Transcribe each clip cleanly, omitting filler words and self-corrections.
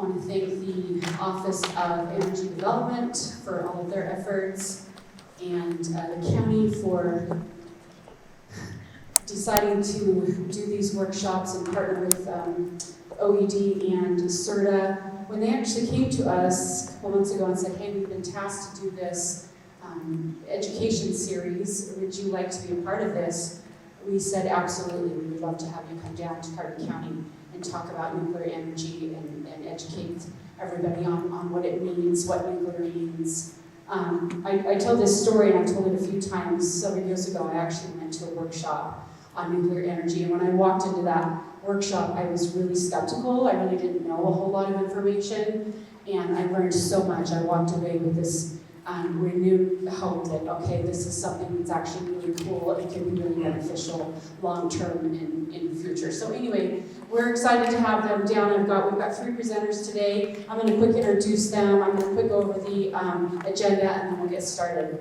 want to thank the Office of Energy Development for all of their efforts, and the county for deciding to do these workshops and partner with OED and CERTA. When they actually came to us a couple months ago and said, hey, we've been tasked to do this education series, would you like to be a part of this? We said, absolutely, we would love to have you come down to Carter County and talk about nuclear energy and educate everybody on what it means, what nuclear means. I tell this story, and I've told it a few times. Several years ago, I actually went to a workshop on nuclear energy, and when I walked into that workshop, I was really skeptical. I really didn't know a whole lot of information, and I learned so much. I walked away with this renewed hope that, okay, this is something that's actually really cool. It can be really beneficial long-term in the future. So anyway, we're excited to have them down. We've got 3 presenters today. I'm going to quick introduce them. I'm going to quick go over the agenda, and then we'll get started.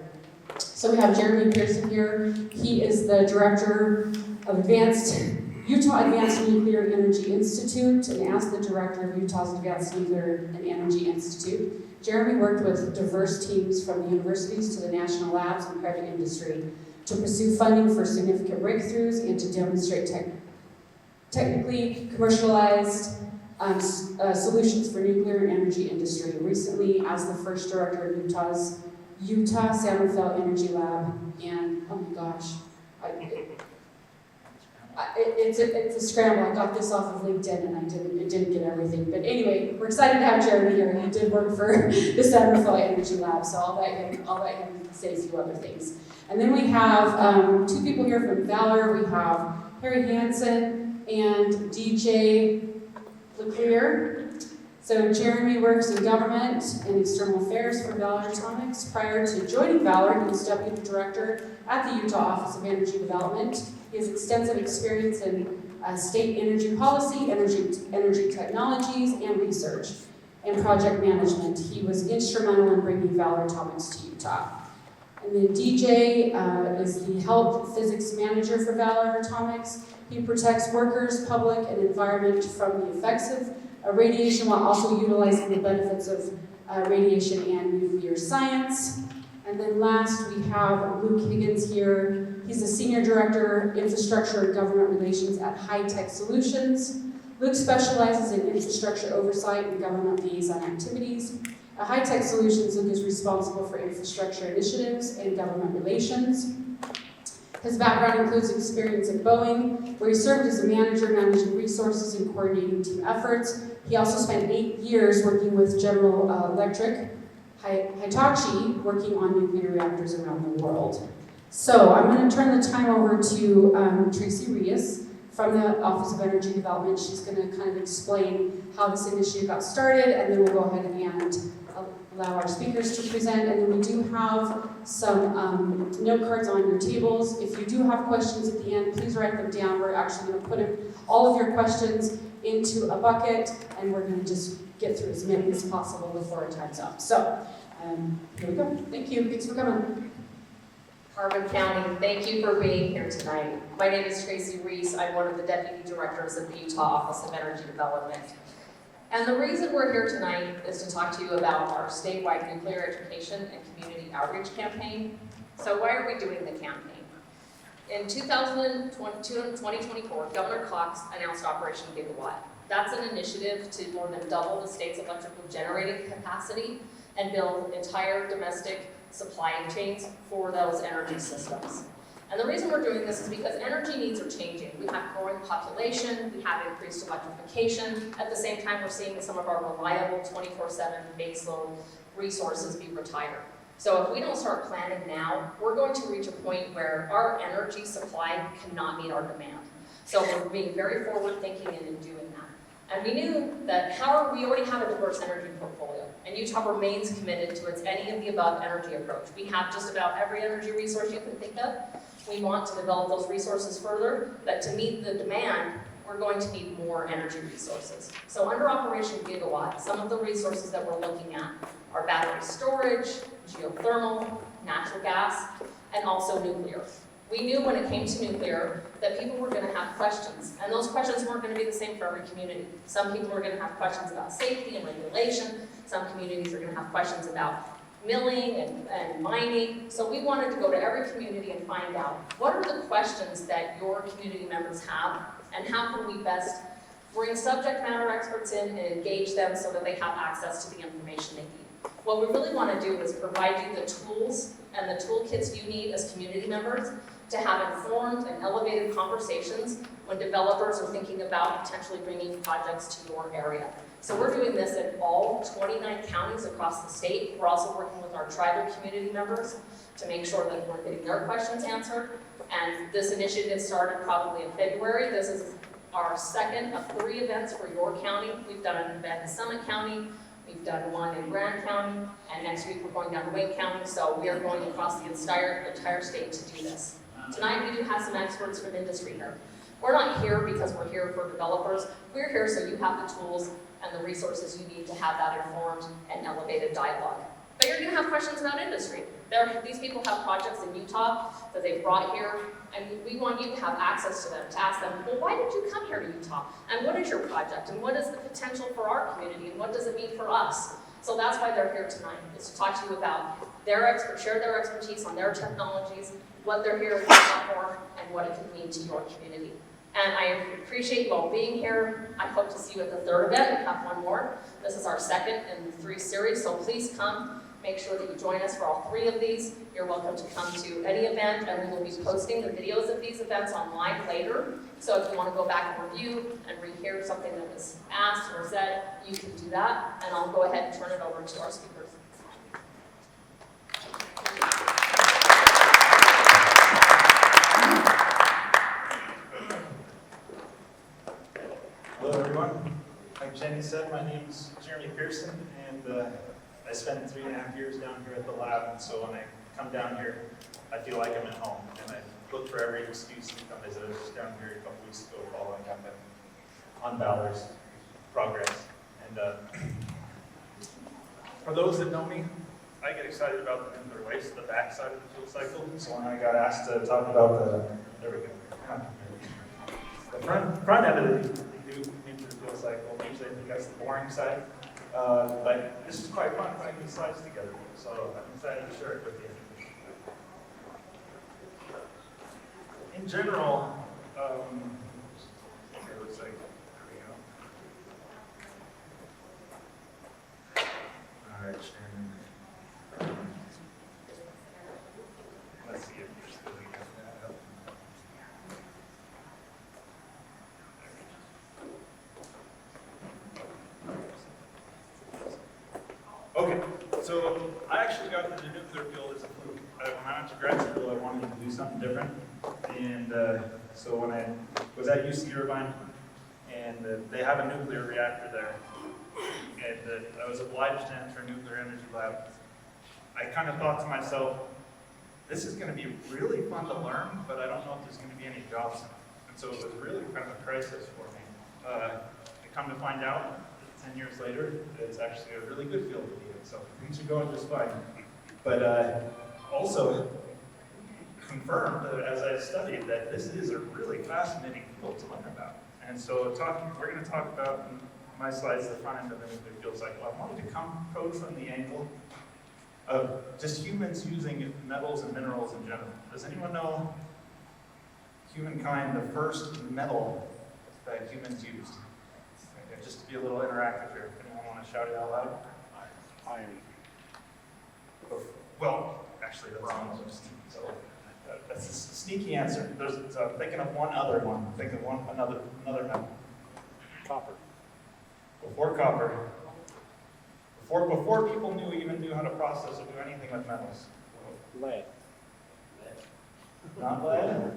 So we have Jeremy Pearson here. He is the Director of Utah Advanced Nuclear Energy Institute, and as the Director of Utah's Advanced Nuclear and Energy Institute, Jeremy worked with diverse teams from the universities to the national labs and private industry to pursue funding for significant breakthroughs and to demonstrate technically commercialized solutions for nuclear energy industry. Recently, as the first director of Utah's San Rafael Energy Lab, and oh my gosh, it's a scramble. I got this off of LinkedIn and I didn't get everything. But anyway, we're excited to have Jeremy here. He did work for the San Rafael Energy Lab, so I'll let him say a few other things. And then we have 2 people here from Valar. We have Harry Hansen and DJ LeClear. So Jeremy works in government and external affairs for Valar Atomics. Prior to joining Valar, he was deputy director at the Utah Office of Energy Development. He has extensive experience in state energy policy, energy technologies, and research, and project management. He was instrumental in bringing Valar Atomics to Utah. And then DJ is the health physics manager for Valar Atomics. He protects workers, public, and environment from the effects of radiation while also utilizing the benefits of radiation and nuclear science. And then last, we have Luke Higgins here. He's the Senior Director, Infrastructure and Government Relations at High Tech Solutions. Luke specializes in infrastructure oversight and government liaison activities. At High Tech Solutions, Luke is responsible for infrastructure initiatives and government relations. His background includes experience at Boeing, where he served as a manager managing resources and coordinating team efforts. He also spent 8 years working with General Electric, Hitachi, working on nuclear reactors around the world. So I'm going to turn the time over to Tracy Rees from the Office of Energy Development. She's going to kind of explain how this initiative got started, and then we'll go ahead and allow our speakers to present. And then we do have some note cards on your tables. If you do have questions at the end, please write them down. We're actually going to put all of your questions into a bucket, and we're going to just get through as many as possible before our time's up. So, here we go. Thank you. Thanks for coming. Carbon County, thank you for being here tonight. My name is Tracy Rees. I'm one of the Deputy Directors of the Utah Office of Energy Development. And the reason we're here tonight is to talk to you about our statewide nuclear education and community outreach campaign. So why are we doing the campaign? In 2024, Governor Cox announced Operation Gigawatt. That's an initiative to more than double the state's electrical generating capacity and build entire domestic supply chains for those energy systems. And the reason we're doing this is because energy needs are changing. We have growing population, we have increased electrification. At the same time, we're seeing some of our reliable 24/7 baseload resources be retired. So if we don't start planning now, we're going to reach a point where our energy supply cannot meet our demand. So we're being very forward-thinking in doing that. And we knew that we already have a diverse energy portfolio, and Utah remains committed to its any of the above energy approach. We have just about every energy resource you can think of. We want to develop those resources further, but to meet the demand, we're going to need more energy resources. So under Operation Gigawatt, some of the resources that we're looking at are battery storage, geothermal, natural gas, and also nuclear. We knew when it came to nuclear that people were going to have questions, and those questions weren't going to be the same for every community. Some people were going to have questions about safety and regulation. Some communities are going to have questions about milling and mining. So we wanted to go to every community and find out what are the questions that your community members have, and how can we best bring subject matter experts in and engage them so that they have access to the information they need. What we really want to do is provide you the tools and the toolkits you need as community members to have informed and elevated conversations when developers are thinking about potentially bringing projects to your area. So we're doing this in all 29 counties across the state. We're also working with our tribal community members to make sure that we're getting their questions answered. And this initiative started probably in February. This is our second of 3 events for your county. We've done an event in Summit County, we've done one in Grand County, and next week we're going down to Wayne County, so we are going across the entire state to do this. Tonight we do have some experts from industry here. We're not here because we're here for developers. We're here so you have the tools and the resources you need to have that informed and elevated dialogue. But you're going to have questions about industry. These people have projects in Utah that they've brought here, and we want you to have access to them, to ask them, well, why did you come here to Utah? And what is your project? And what is the potential for our community? And what does it mean for us? So that's why they're here tonight, is to talk to you about share their expertise on their technologies, what they're here for, and what it can mean to your community. And I appreciate you all being here. I hope to see you at the 3rd event. We have one more. This is our 2nd in the 3 series, so please come. Make sure that you join us for all 3 of these. You're welcome to come to any event, and we will be posting the videos of these events online later. So if you want to go back and review and rehear something that was asked or said, you can do that. And I'll go ahead and turn it over to our speakers. Hello everyone. Like Shanny said, my name is Pearson, and I spent 3.5 years down here at the lab, and so when I come down here, I feel like I'm at home, and I look for every excuse to come visit. I was just down here a couple weeks ago following up on Valar's progress. And for those that know me, I get excited about the nuclear waste, the backside of the fuel cycle. So when I got asked to talk about the front end of the nuclear fuel cycle, usually I think that's the boring side. But this is quite fun putting these slides together, so I'm excited to share it with you. In general, it looks like, there we go. All right, Shannon. Let's see if you're still getting that up. Okay, so I actually got into the nuclear field as a fluke. When I went to grad school, I wanted to do something different. And so when I was at UC Irvine, and they have a nuclear reactor there, and I was obliged to enter a nuclear energy lab, I kind of thought to myself, this is going to be really fun to learn, but I don't know if there's going to be any jobs in it. And so it was really kind of a crisis for me. I come to find out, 10 years later, it's actually a really good field to be in, so things are going just fine. But also confirmed as I studied that this is a really fascinating field to learn about. And so we're going to talk about, in my slides, the front end of the nuclear fuel cycle. I wanted to approach from the angle of just humans using metals and minerals in general. Does anyone know humankind, the first metal that humans used? Okay, just to be a little interactive here. Anyone want to shout it out loud? Iron. Well, actually, that's not so that's a sneaky answer. So I'm thinking of one other one. I'm thinking of another metal. Copper. Before copper. Before people even knew how to process or do anything with metals. Lead. Not lead?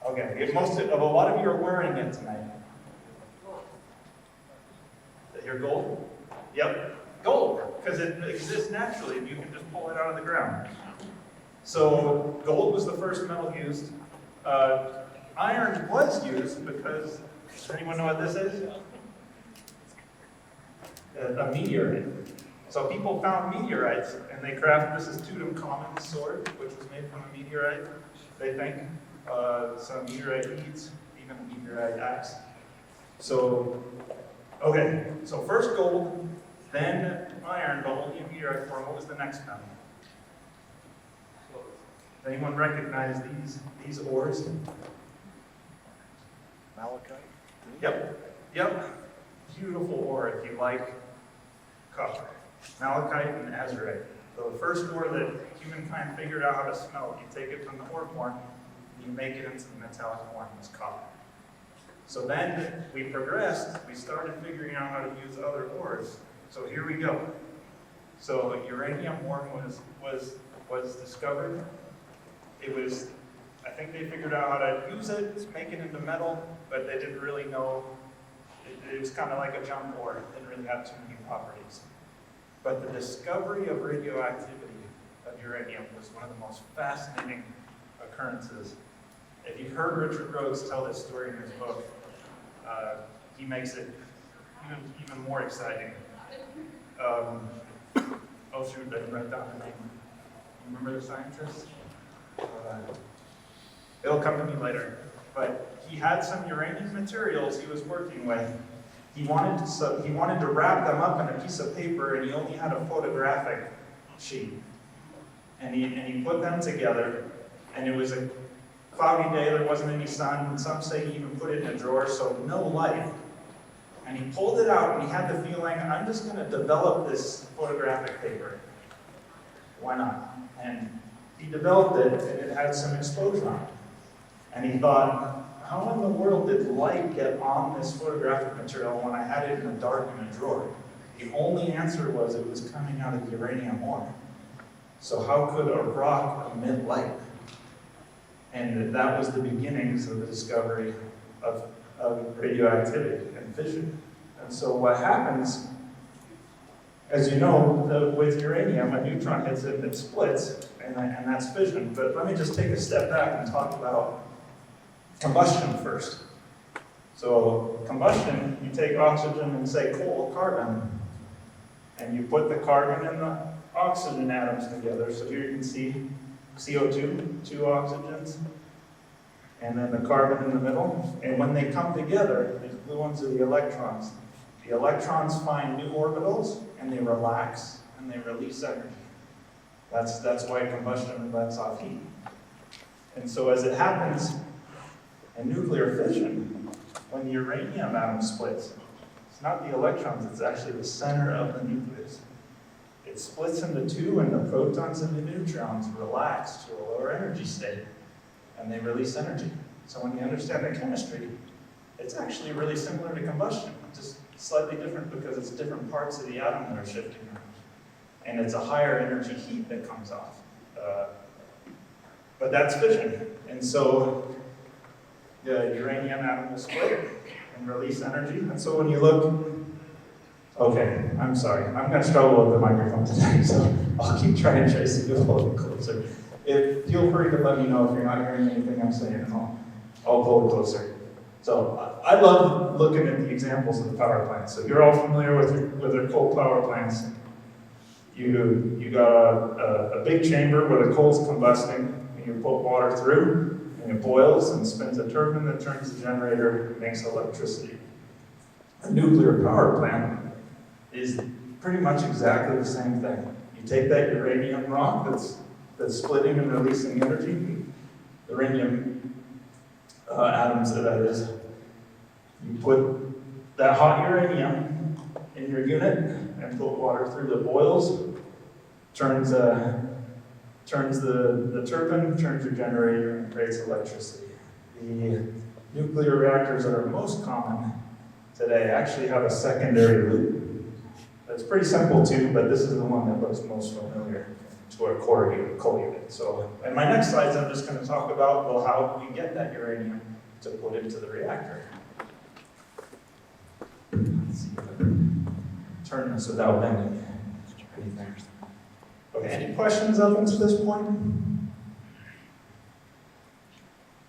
Okay, a lot of you are wearing it tonight. Is that your gold? Yep, gold, because it exists naturally and you can just pull it out of the ground. So gold was the first metal used. Iron was used because, does anyone know what this is? A meteorite. So people found meteorites, and they crafted, this is Tutankhamun's sword, which was made from a meteorite, they think. Some meteorite beads, even a meteorite axe. So, okay, so first gold, then iron, but only in meteorite form. What was the next metal? Does anyone recognize these ores? Malachite? Yep. Beautiful ore if you like copper. Malachite and azurite. So the first ore that humankind figured out how to smelt, you take it from the ore form, and you make it into the metallic form, was copper. So then we progressed, we started figuring out how to use other ores. So here we go. So uranium ore was discovered. It was, I think they figured out how to use it, make it into metal, but they didn't really know. It was kind of like a junk ore. It didn't really have too many properties. But the discovery of radioactivity of uranium was one of the most fascinating occurrences. If you've heard Richard Rhodes tell this story in his book, he makes it even more exciting. Oh shoot, I didn't write down the name. You remember the scientist? It'll come to me later. But he had some uranium materials he was working with. He wanted to wrap them up in a piece of paper, and he only had a photographic sheet. And he put them together, and it was a cloudy day, there wasn't any sun. Some say he even put it in a drawer, so no light. And he pulled it out, and he had the feeling, I'm just going to develop this photographic paper. Why not? And he developed it, and it had some exposure on it. And he thought, how in the world did light get on this photographic material when I had it in the dark in a drawer? The only answer was it was coming out of uranium ore. So how could a rock emit light? And that was the beginnings of the discovery of radioactivity and fission. And so what happens, as you know, with uranium, a neutron hits it and it splits, and that's fission. But let me just take a step back and talk about combustion first. So combustion, you take oxygen and say coal, carbon, and you put the carbon and the oxygen atoms together. So here you can see CO2, 2 oxygens, and then the carbon in the middle. And when they come together, these blue ones are the electrons. The electrons find new orbitals, and they relax, and they release energy. That's why combustion lets off heat. And so as it happens in nuclear fission, when the uranium atom splits, it's not the electrons, it's actually the center of the nucleus. It splits into two, and the protons and the neutrons relax to a lower energy state, and they release energy. So when you understand the chemistry, it's actually really similar to combustion, just slightly different because it's different parts of the atom that are shifting around. And it's a higher energy heat that comes off. But that's fission. And so the uranium atom will split and release energy. And so when you look, okay, I'm sorry. I'm going to struggle with the microphone today, so I'll keep trying, Tracy, to hold it closer. Feel free to let me know if you're not hearing anything I'm saying, and I'll pull it closer. So I love looking at the examples of the power plants. So you're all familiar with your coal power plants. You got a big chamber where the coal's combusting, and you put water through, and it boils and spins a turbine that turns the generator and makes electricity. A nuclear power plant is pretty much exactly the same thing. You take that uranium rock that's splitting and releasing energy, the uranium atoms that is, you put that hot uranium in your unit and put water through the boils, turns the turbine, turns your generator, and creates electricity. The nuclear reactors that are most common today actually have a secondary loop. That's pretty simple too, but this is the one that looks most familiar to our coal unit. So in my next slides, I'm just going to talk about, well, how do we get that uranium to put into the reactor? Let's see if I can turn this without bending anything. Okay, any questions up until this point?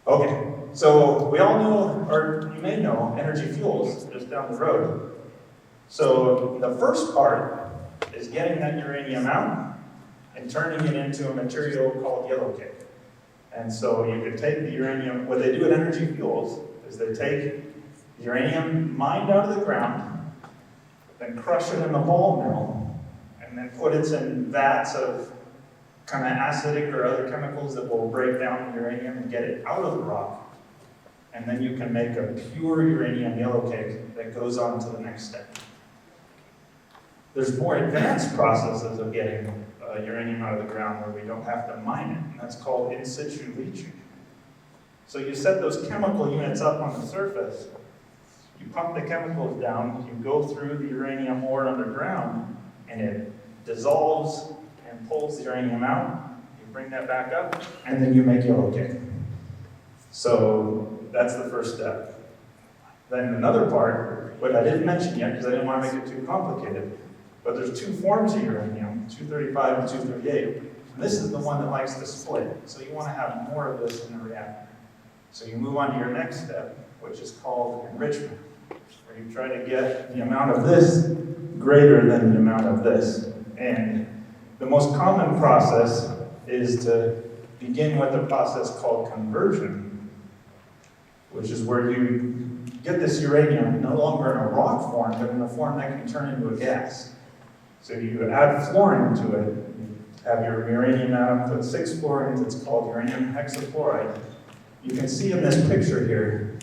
Okay, so we all know, or you may know, Energy Fuels just down the road. So the first part is getting that uranium out and turning it into a material called yellowcake. And so you could take the uranium, what they do at Energy Fuels is they take the uranium mined out of the ground, then crush it in the ball mill, and then put it in vats of kind of acidic or other chemicals that will break down the uranium and get it out of the rock. And then you can make a pure uranium yellowcake that goes on to the next step. There's more advanced processes of getting uranium out of the ground where we don't have to mine it, and that's called in situ leaching. So you set those chemical units up on the surface, you pump the chemicals down, you go through the uranium ore underground, and it dissolves and pulls the uranium out, you bring that back up, and then you make yellowcake. So that's the first step. Then another part, what I didn't mention yet because I didn't want to make it too complicated, but there's two forms of uranium, 235 and 238. And this is the one that likes to split. So you want to have more of this in the reactor. So you move on to your next step, which is called enrichment, where you try to get the amount of this greater than the amount of this. And the most common process is to begin with a process called conversion, which is where you get this uranium no longer in a rock form, but in a form that can turn into a gas. So you add fluorine to it, you have your uranium atom, put 6 fluorines, it's called uranium hexafluoride. You can see in this picture here,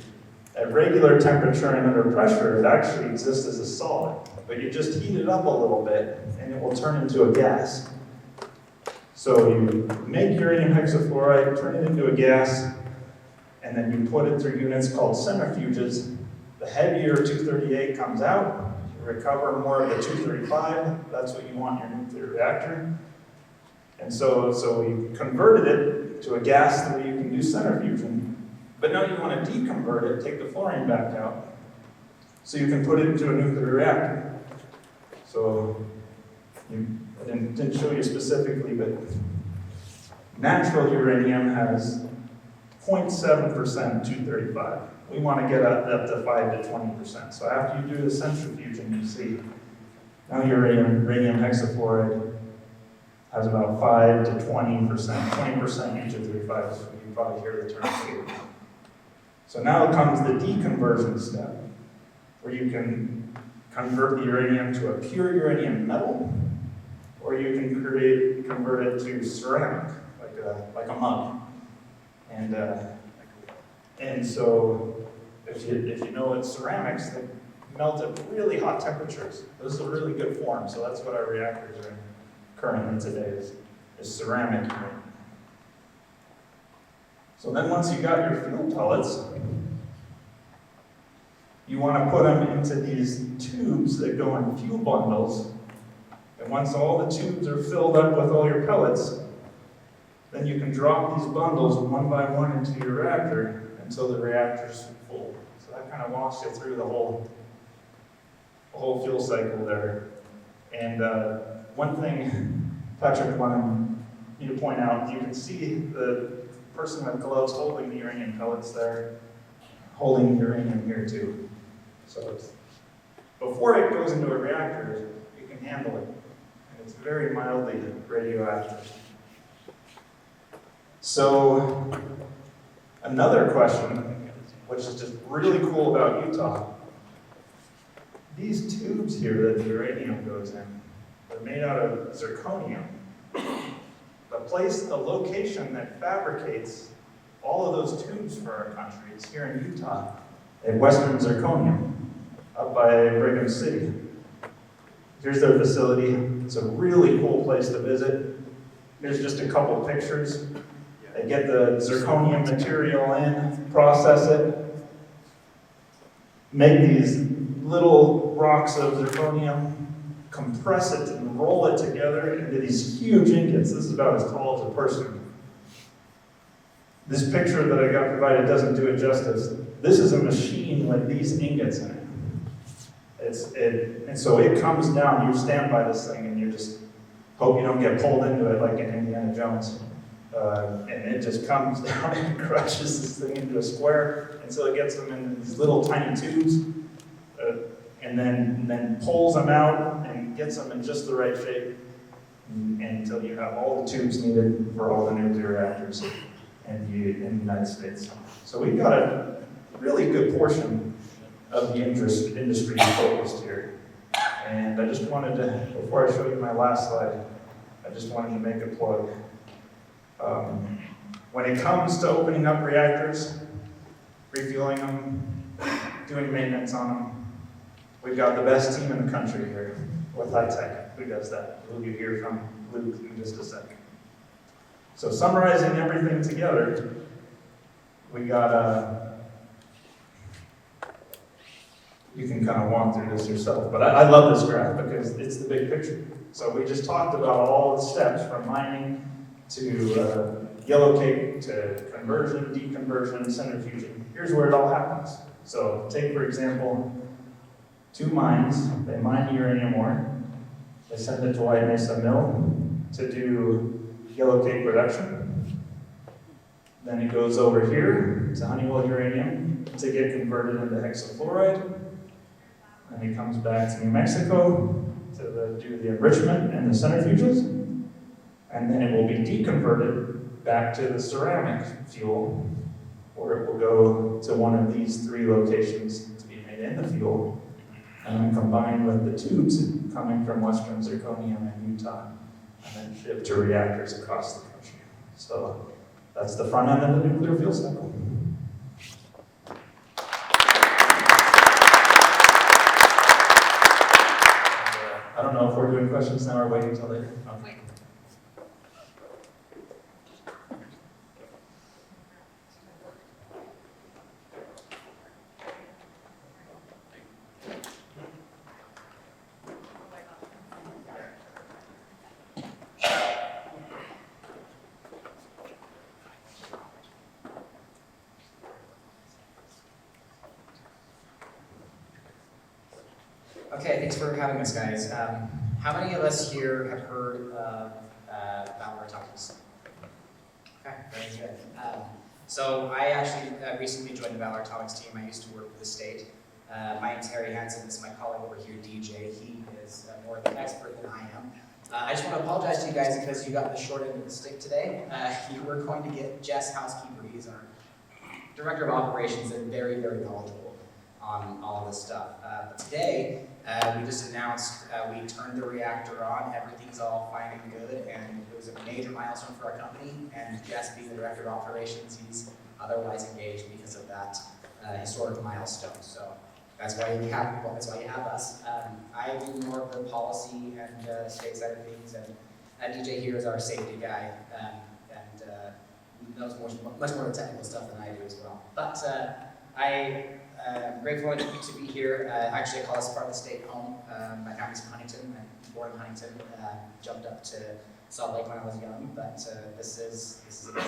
at regular temperature and under pressure, it actually exists as a solid, but you just heat it up a little bit and it will turn into a gas. So you make uranium hexafluoride, turn it into a gas, and then you put it through units called centrifuges. The heavier 238 comes out, you recover more of the 235, that's what you want in your nuclear reactor. And so we converted it to a gas that you can do centrifusion, but now you want to deconvert it, take the fluorine back out, so you can put it into a nuclear reactor. So I didn't show you specifically, but natural uranium has 0.7% 235. We want to get up to 5 to 20%. So after you do the centrifusion, you see now your uranium hexafluoride has about 5 to 20%, 20% U-235, so you probably hear the term too. So now comes the deconversion step, where you can convert the uranium to a pure uranium metal, or you can convert it to ceramic, like a mug. And so if you know it's ceramics, they melt at really hot temperatures. This is a really good form, so that's what our reactors are in currently today, is ceramic. So then once you got your fuel pellets, you want to put them into these tubes that go in fuel bundles. And once all the tubes are filled up with all your pellets, then you can drop these bundles one by one into your reactor until the reactor's full. So that kind of walks you through the whole fuel cycle there. And one thing Patrick wanted me to point out, you can see the person with gloves holding the uranium pellets there, holding the uranium here too. So before it goes into a reactor, you can handle it. And it's very mildly radioactive. So another question, which is just really cool about Utah, these tubes here that the uranium goes in, they're made out of zirconium. The location that fabricates all of those tubes for our country is here in Utah, at Western Zirconium, up by Brigham City. Here's their facility. It's a really cool place to visit. Here's just a couple pictures. They get the zirconium material in, process it, make these little rocks of zirconium, compress it and roll it together into these huge ingots. This is about as tall as a person. This picture that I got provided doesn't do it justice. This is a machine with these ingots in it. And so it comes down, you stand by this thing and you just hope you don't get pulled into it like in Indiana Jones. And it just comes down and crushes this thing into a square until it gets them in these little tiny tubes, and then pulls them out and gets them in just the right shape until you have all the tubes needed for all the nuclear reactors in the United States. So we've got a really good portion of the industry focused here. And I just wanted to, before I show you my last slide, I just wanted to make a plug. When it comes to opening up reactors, refueling them, doing maintenance on them, we've got the best team in the country here with high tech. Who does that? Who you hear from Luke in just a second. So summarizing everything together, we got you can kind of walk through this yourself, but I love this graph because it's the big picture. So we just talked about all the steps from mining to yellowcake to conversion, deconversion, centrifuging. Here's where it all happens. So take, for example, 2 mines. They mine uranium ore. They send it to White Mesa Mill to do yellowcake production. Then it goes over here to Honeywell uranium to get converted into hexafluoride. And it comes back to New Mexico to do the enrichment and the centrifuges. And then it will be deconverted back to the ceramic fuel, or it will go to one of these 3 locations to be made in the fuel, and then combined with the tubes coming from Western Zirconium in Utah, and then shipped to reactors across the country. So that's the front end of the nuclear fuel cycle. I don't know if we're doing questions now or waiting until later. Okay. Okay, thanks for having us, guys. How many of us here have heard of Valar Atomics? Okay, very good. So I actually recently joined the Valar Atomics team. I used to work for the state. My name's Hansen. This is my colleague over here, DJ. He is more of an expert than I am. I just want to apologize to you guys because you got the short end of the stick today. You were going to get Jess Housekeeper. He's our director of operations and very, very knowledgeable on all of this stuff. But today, we just announced we turned the reactor on. Everything's all fine and good, and it was a major milestone for our company. And Jess, being the director of operations, he's otherwise engaged because of that historic milestone. So that's why you have us. I do more of the policy and state side of things, and DJ here is our safety guy, and knows much more of the technical stuff than I do as well. But I'm grateful to be here. Actually, I call this part of the state home. My family's from Huntington. I'm born in Huntington. Jumped up to Salt Lake when I was young, but this is a big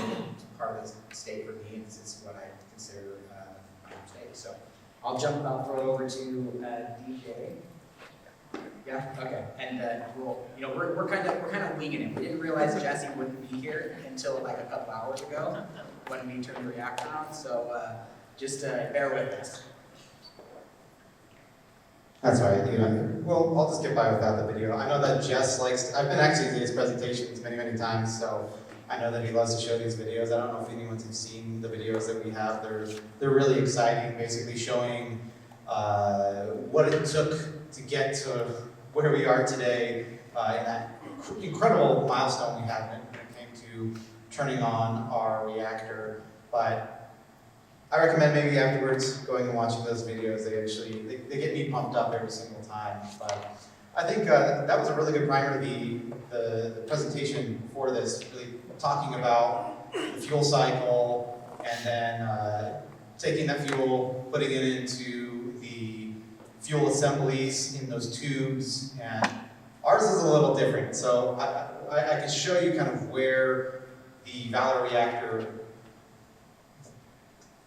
part of the state for me. This is what I consider my home state. So I'll throw it over to DJ. Yeah. Okay. And we're kind of winging it. We didn't realize Jesse wouldn't be here until like a couple hours ago when we turned the reactor on. So. Just bear with us. That's right. Well, I'll just get by without the video. I know that Jess likes. I've been actually to his presentations many times, so I know that he loves to show these videos. I don't know if anyone's seen the videos that we have. They're really exciting. Basically, showing what it took to get to where we are today, and that incredible milestone we had when it came to turning on our reactor. But I recommend maybe afterwards going and watching those videos. They get me pumped up every single time. But I think that was a really good primer to the presentation for this, really talking about the fuel cycle and then taking that fuel, putting it into the fuel assemblies in those tubes. And ours is a little different. So I can show you kind of where the Valar reactor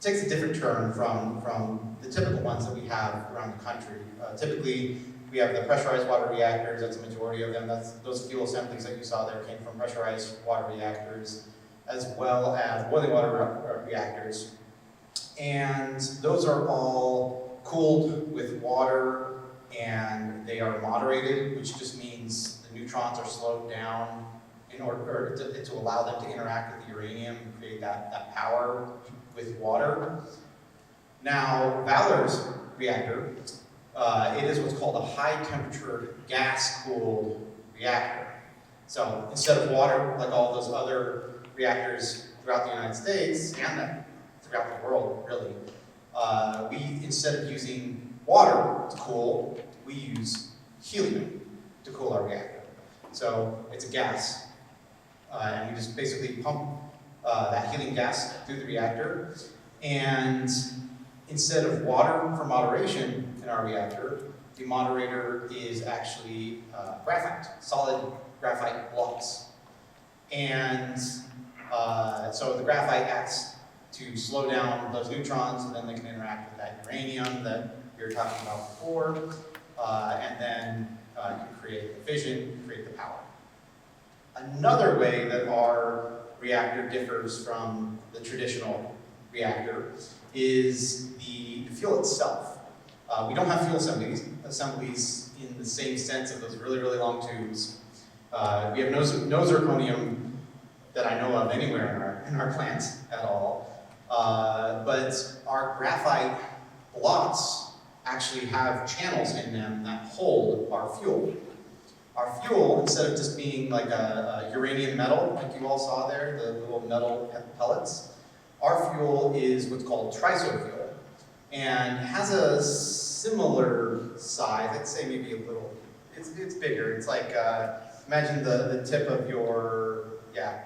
takes a different turn from the typical ones that we have around the country. Typically, we have the pressurized water reactors. That's a majority of them. Those fuel assemblies that you saw there came from pressurized water reactors, as well as boiling water reactors. And those are all cooled with water, and they are moderated, which just means the neutrons are slowed down in order to allow them to interact with the uranium and create that power with water. Now, Valar's reactor, it is what's called a high temperature gas-cooled reactor. So instead of water, like all those other reactors throughout the United States and throughout the world, really, we, instead of using water to cool, we use helium to cool our reactor. So it's a gas, and we just basically pump that helium gas through the reactor. And instead of water for moderation in our reactor, the moderator is actually graphite, solid graphite blocks. And so the graphite acts to slow down those neutrons, and then they can interact with that uranium that we were talking about before, and then you can create the fission, create the power. Another way that our reactor differs from the traditional reactor is the fuel itself. We don't have fuel assemblies in the same sense of those really, really long tubes. We have no zirconium that I know of anywhere in our plant at all. But our graphite blocks actually have channels in them that hold our fuel. Our fuel, instead of just being like a uranium metal, like you all saw there, the little metal pellets, our fuel is what's called triso fuel, and has a similar size. I'd say maybe a little. It's bigger. It's like imagine the tip of your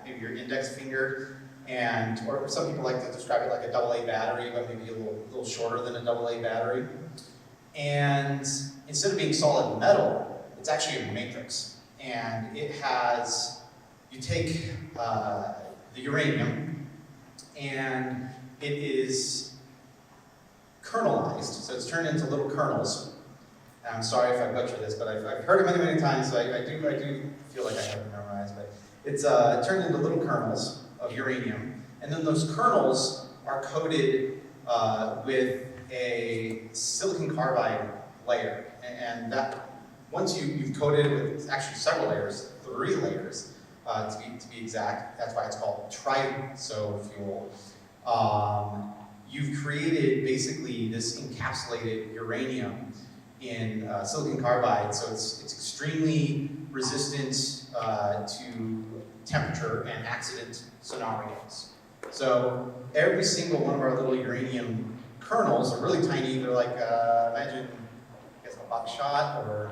maybe your index finger. And, or some people like to describe it like a AA battery, but maybe a little shorter than a AA battery. And instead of being solid metal, it's actually a matrix. And it has, you take the uranium, and it is kernelized, so it's turned into little kernels. And I'm sorry if I butcher this, but I've heard it many, many times, so I do feel like I have it memorized. But it's turned into little kernels of uranium, and then those kernels are coated with a silicon carbide layer, and that once you've coated it with actually several layers, 3 layers to be exact. That's why it's called triso fuel. You've created basically this encapsulated uranium in silicon carbide, so it's extremely resistant to temperature and accident scenarios. So every single one of our little uranium kernels are really tiny. They're like, imagine, I guess, a buckshot or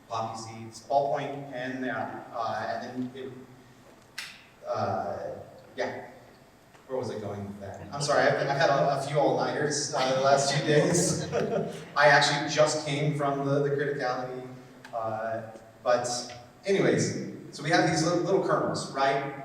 poppy seeds, ballpoint pen, and then it, where was I going with that? I'm sorry, I've had a few all-nighters the last few days. I actually just came from the criticality, but anyways, so we have these little kernels, right?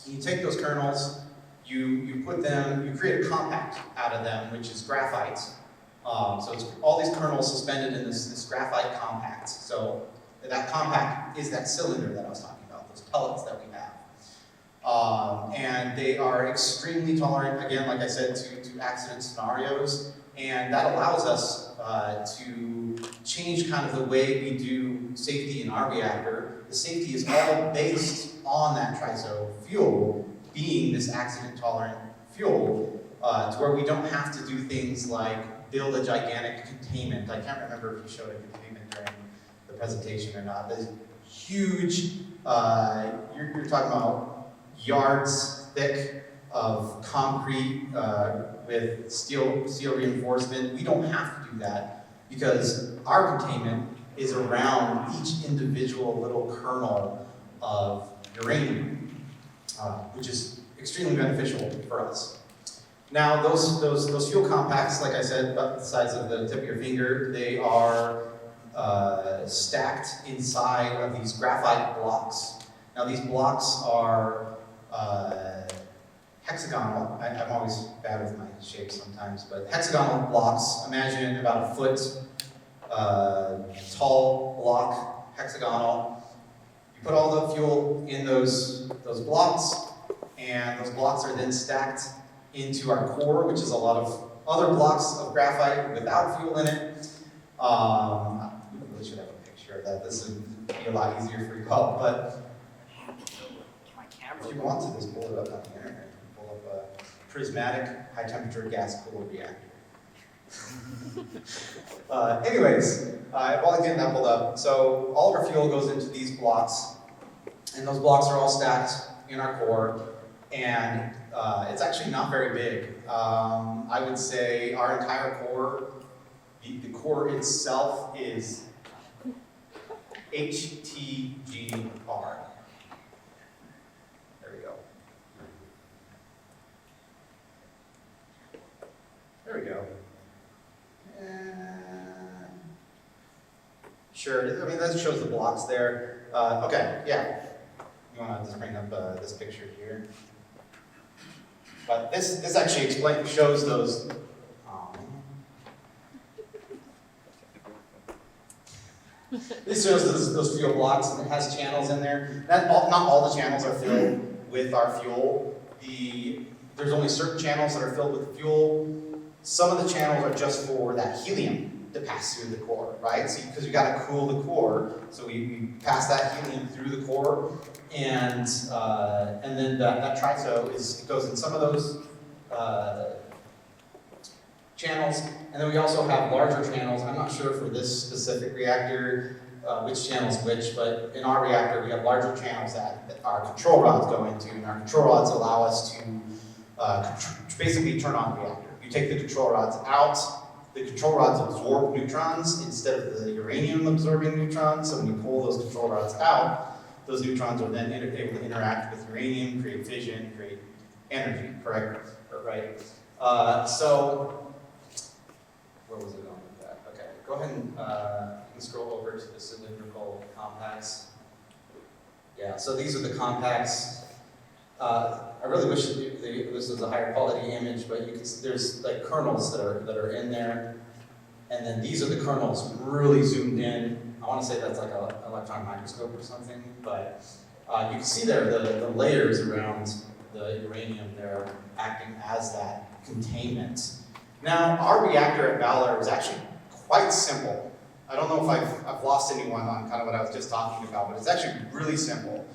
You take those kernels, you put them, you create a compact out of them, which is graphite. So it's all these kernels suspended in this graphite compact. So that compact is that cylinder that I was talking about, those pellets that we have. And they are extremely tolerant, again, like I said, to accident scenarios. And that allows us to change kind of the way we do safety in our reactor. The safety is all based on that triso fuel being this accident-tolerant fuel, to where we don't have to do things like build a gigantic containment. I can't remember if you showed a containment during the presentation or not. There's huge, you're talking about yards thick of concrete with steel reinforcement. We don't have to do that because our containment is around each individual little kernel of uranium, which is extremely beneficial for us. Now, those fuel compacts, like I said, about the size of the tip of your finger, they are stacked inside of these graphite blocks. Now, these blocks are hexagonal. I'm always bad with my shapes sometimes, but hexagonal blocks, imagine about a foot tall block, hexagonal. You put all the fuel in those blocks, and those blocks are then stacked into our core, which is a lot of other blocks of graphite without fuel in it. I really should this would be a lot easier for you all, but My camera. if you want to, just pull it up on the internet. You can pull up a prismatic high-temperature gas-cooled reactor. Well, again, that pulled up. So all of our fuel goes into these blocks, and those blocks are all stacked in our core, and it's actually not very big. I would say our entire core, the core itself is HTGR. There we go. There we go. Sure, I mean, that shows the blocks there. Okay, yeah. You want to just bring up this picture here. But this actually shows those. This shows those fuel blocks, and it has channels in there. Not all the channels are filled with our fuel. There's only certain channels that are filled with fuel. Some of the channels are just for that helium to pass through the core, right? So because you got to cool the core, so we pass that helium through the core, and then that TRISO it goes in some of those channels, and then we also have larger channels. I'm not sure for this specific reactor which channel's which, but in our reactor we have larger channels that our control rods go into, and our control rods allow us to basically turn on the reactor. You take the control rods out, the control rods absorb neutrons instead of the uranium absorbing neutrons, so when you pull those control rods out, those neutrons are then able to interact with uranium, create fission, create energy, correct? Right? So, where was it going with that? Okay, go ahead and you can scroll over to the cylindrical compacts. Yeah, so these are the compacts. I really wish this was a higher quality image, but you can see there's like kernels that are in there, and then these are the kernels really zoomed in. I want to say that's like an electron microscope or something, but you can see there the layers around the uranium there acting as that containment. Now, our reactor at Valar is actually quite simple. I don't know if I've lost anyone on kind of what I was just talking about, but it's actually really simple.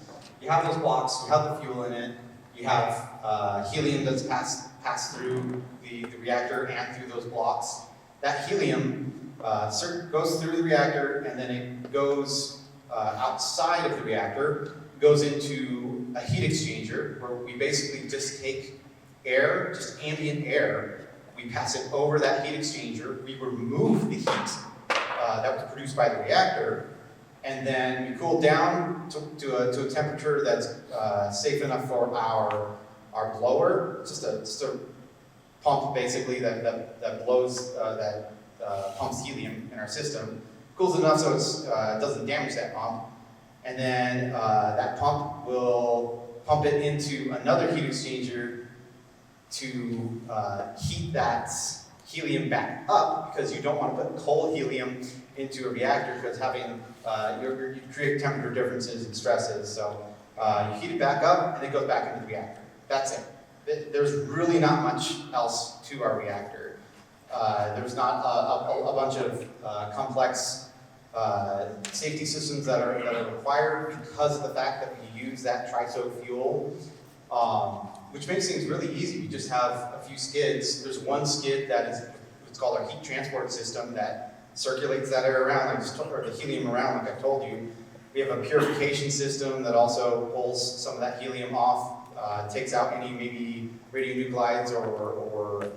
You have those blocks, you have the fuel in it, you have helium that's passed through the reactor and through those blocks. That helium goes through the reactor, and then it goes outside of the reactor, goes into a heat exchanger, where we basically just take air, just ambient air, we pass it over that heat exchanger, we remove the heat that was produced by the reactor, and then we cool down to a temperature that's safe enough for our blower, just a pump basically that blows, pumps helium in our system, cools enough so it doesn't damage that pump, and then that pump will pump it into another heat exchanger to heat that helium back up, because you don't want to put cold helium into a reactor, because you create temperature differences and stresses. So you heat it back up, and it goes back into the reactor. That's it. There's really not much else to our reactor. There's not a bunch of complex safety systems that are required because of the fact that we use that TRISO fuel, which makes things really easy. We just have a few skids. There's one skid that is what's called our heat transport system that circulates that air around, or the helium around, like I told you. We have a purification system that also pulls some of that helium off, takes out any maybe radionuclides or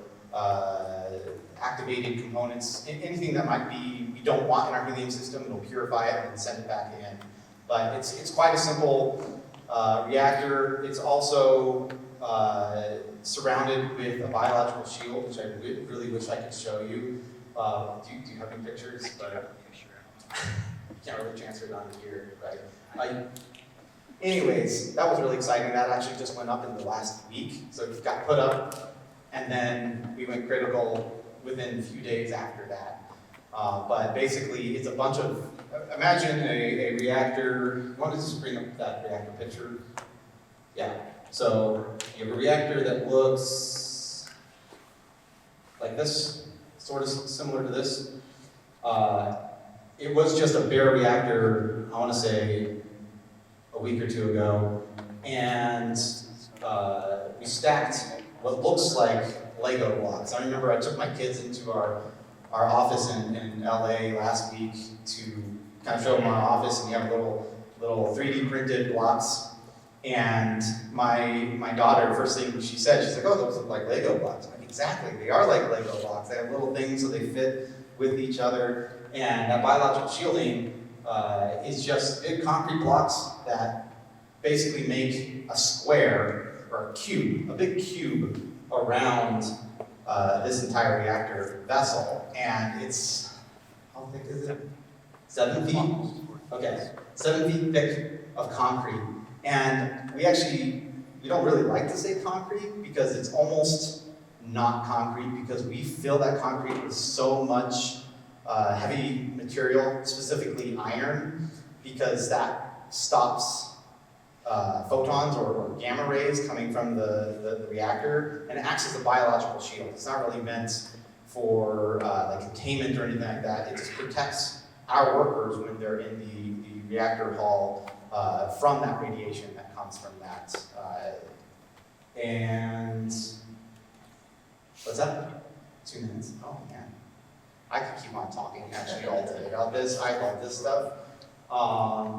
activated components, anything that might be we don't want in our helium system. It'll purify it and send it back in. But it's quite a simple reactor. It's also surrounded with a biological shield, which I really wish I could show you. Do you have any pictures? But can't really transfer it onto here, right? Anyways, that was really exciting. That actually just went up in the last week. So it got put up, and then we went critical within a few days after that. But basically, it's a bunch of, imagine a reactor. You want to just bring up that reactor picture? Yeah. So you have a reactor that looks like this, sort of similar to this. it was just a bare reactor, I want to say, a week or two ago, and we stacked what looks like Lego blocks. I remember I took my kids into our office in LA last week to kind of show them our office, and we have little 3D printed blocks. And my daughter, first thing she said, she's like, "Oh, those look like Lego blocks." I'm like, exactly, they are like Lego blocks. They have little things so they fit with each other. And that biological shielding is just big concrete blocks that basically make a square or a cube, a big cube around this entire reactor vessel. And it's, how thick is it? 7 feet? Okay, 7 feet thick of concrete. And we don't really like to say concrete because it's almost not concrete, because we fill that concrete with so much heavy material, specifically iron, because that stops photons or gamma rays coming from the reactor, and it acts as a biological shield. It's not really meant for like containment or anything like that. It just protects our workers when they're in the reactor hall from that radiation that comes from that. And what's that? 2 minutes? Oh man. I could keep on talking actually all day about this. I love this stuff.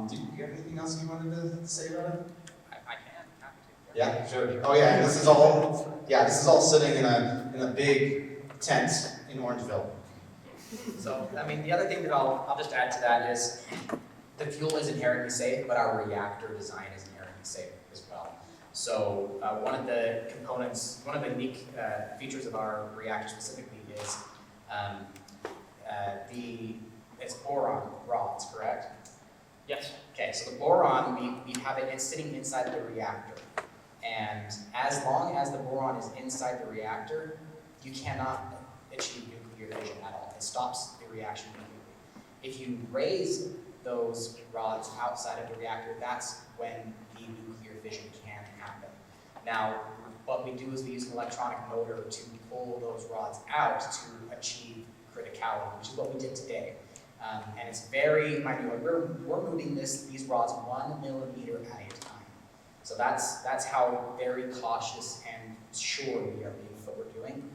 Do you have anything else you wanted to say about it? I can, happy to. Yeah, sure. Oh yeah, and this is all sitting in a big tent in Orangeville. So, I mean, the other thing that I'll just add to that is the fuel is inherently safe, but our reactor design is inherently safe as well. So, one of the components, one of the unique features of our reactor specifically is it's boron rods, correct? Yes. Okay, so the boron, we have it's sitting inside the reactor. And as long as the boron is inside the reactor, you cannot achieve nuclear fission at all. It stops the reaction completely. If you raise those rods outside of the reactor, that's when the nuclear fission can happen. Now, what we do is we use an electronic motor to pull those rods out to achieve criticality, which is what we did today. And it's very minute. We're moving these rods 1 millimeter at a time. So that's how very cautious and sure we are being with what we're doing.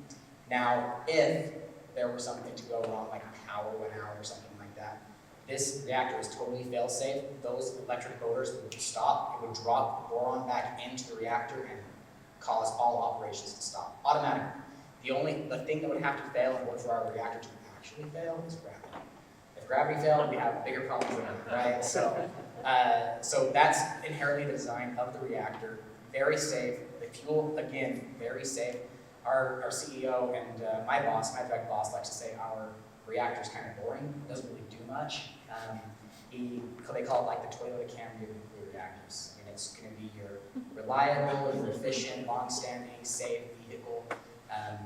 Now, if there were something to go wrong, like power went out or something like that, this reactor is totally fail-safe. Those electric motors would stop. It would drop the boron back into the reactor and cause all operations to stop automatically. The thing that would have to fail in order for our reactor to actually fail is gravity. If gravity failed, we have bigger problems than ever, right? So that's inherently the design of the reactor. Very safe. The fuel, again, very safe. Our CEO and my direct boss, likes to say our reactor is kind of boring. It doesn't really do much. They call it like the Toyota Camry of nuclear reactors. I mean, it's going to be your reliable, your efficient, long-standing, safe vehicle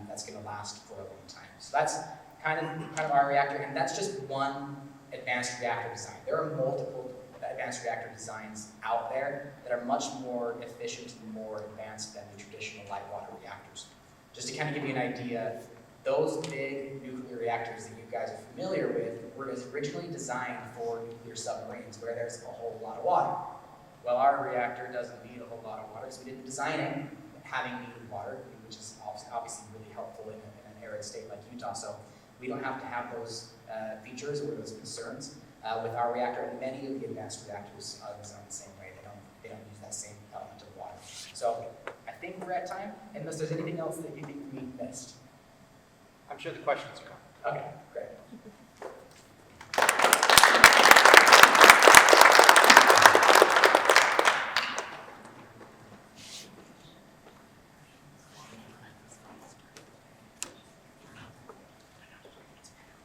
that's going to last for a long time. So that's kind of our reactor, and that's just one advanced reactor design. There are multiple advanced reactor designs out there that are much more efficient and more advanced than the traditional light water reactors. Just to kind of give you an idea, those big nuclear reactors that you guys are familiar with were originally designed for nuclear submarines where there's a whole lot of water. Well, our reactor doesn't need a whole lot of water, so we didn't design it having needed water, which is obviously really helpful in an arid state like Utah. So we don't have to have those features or those concerns with our reactor, and many of the advanced reactors are designed the same way. They don't use that same element of water. So I think we're at time, unless there's anything else that you think we missed. I'm sure the questions are coming. Okay, great.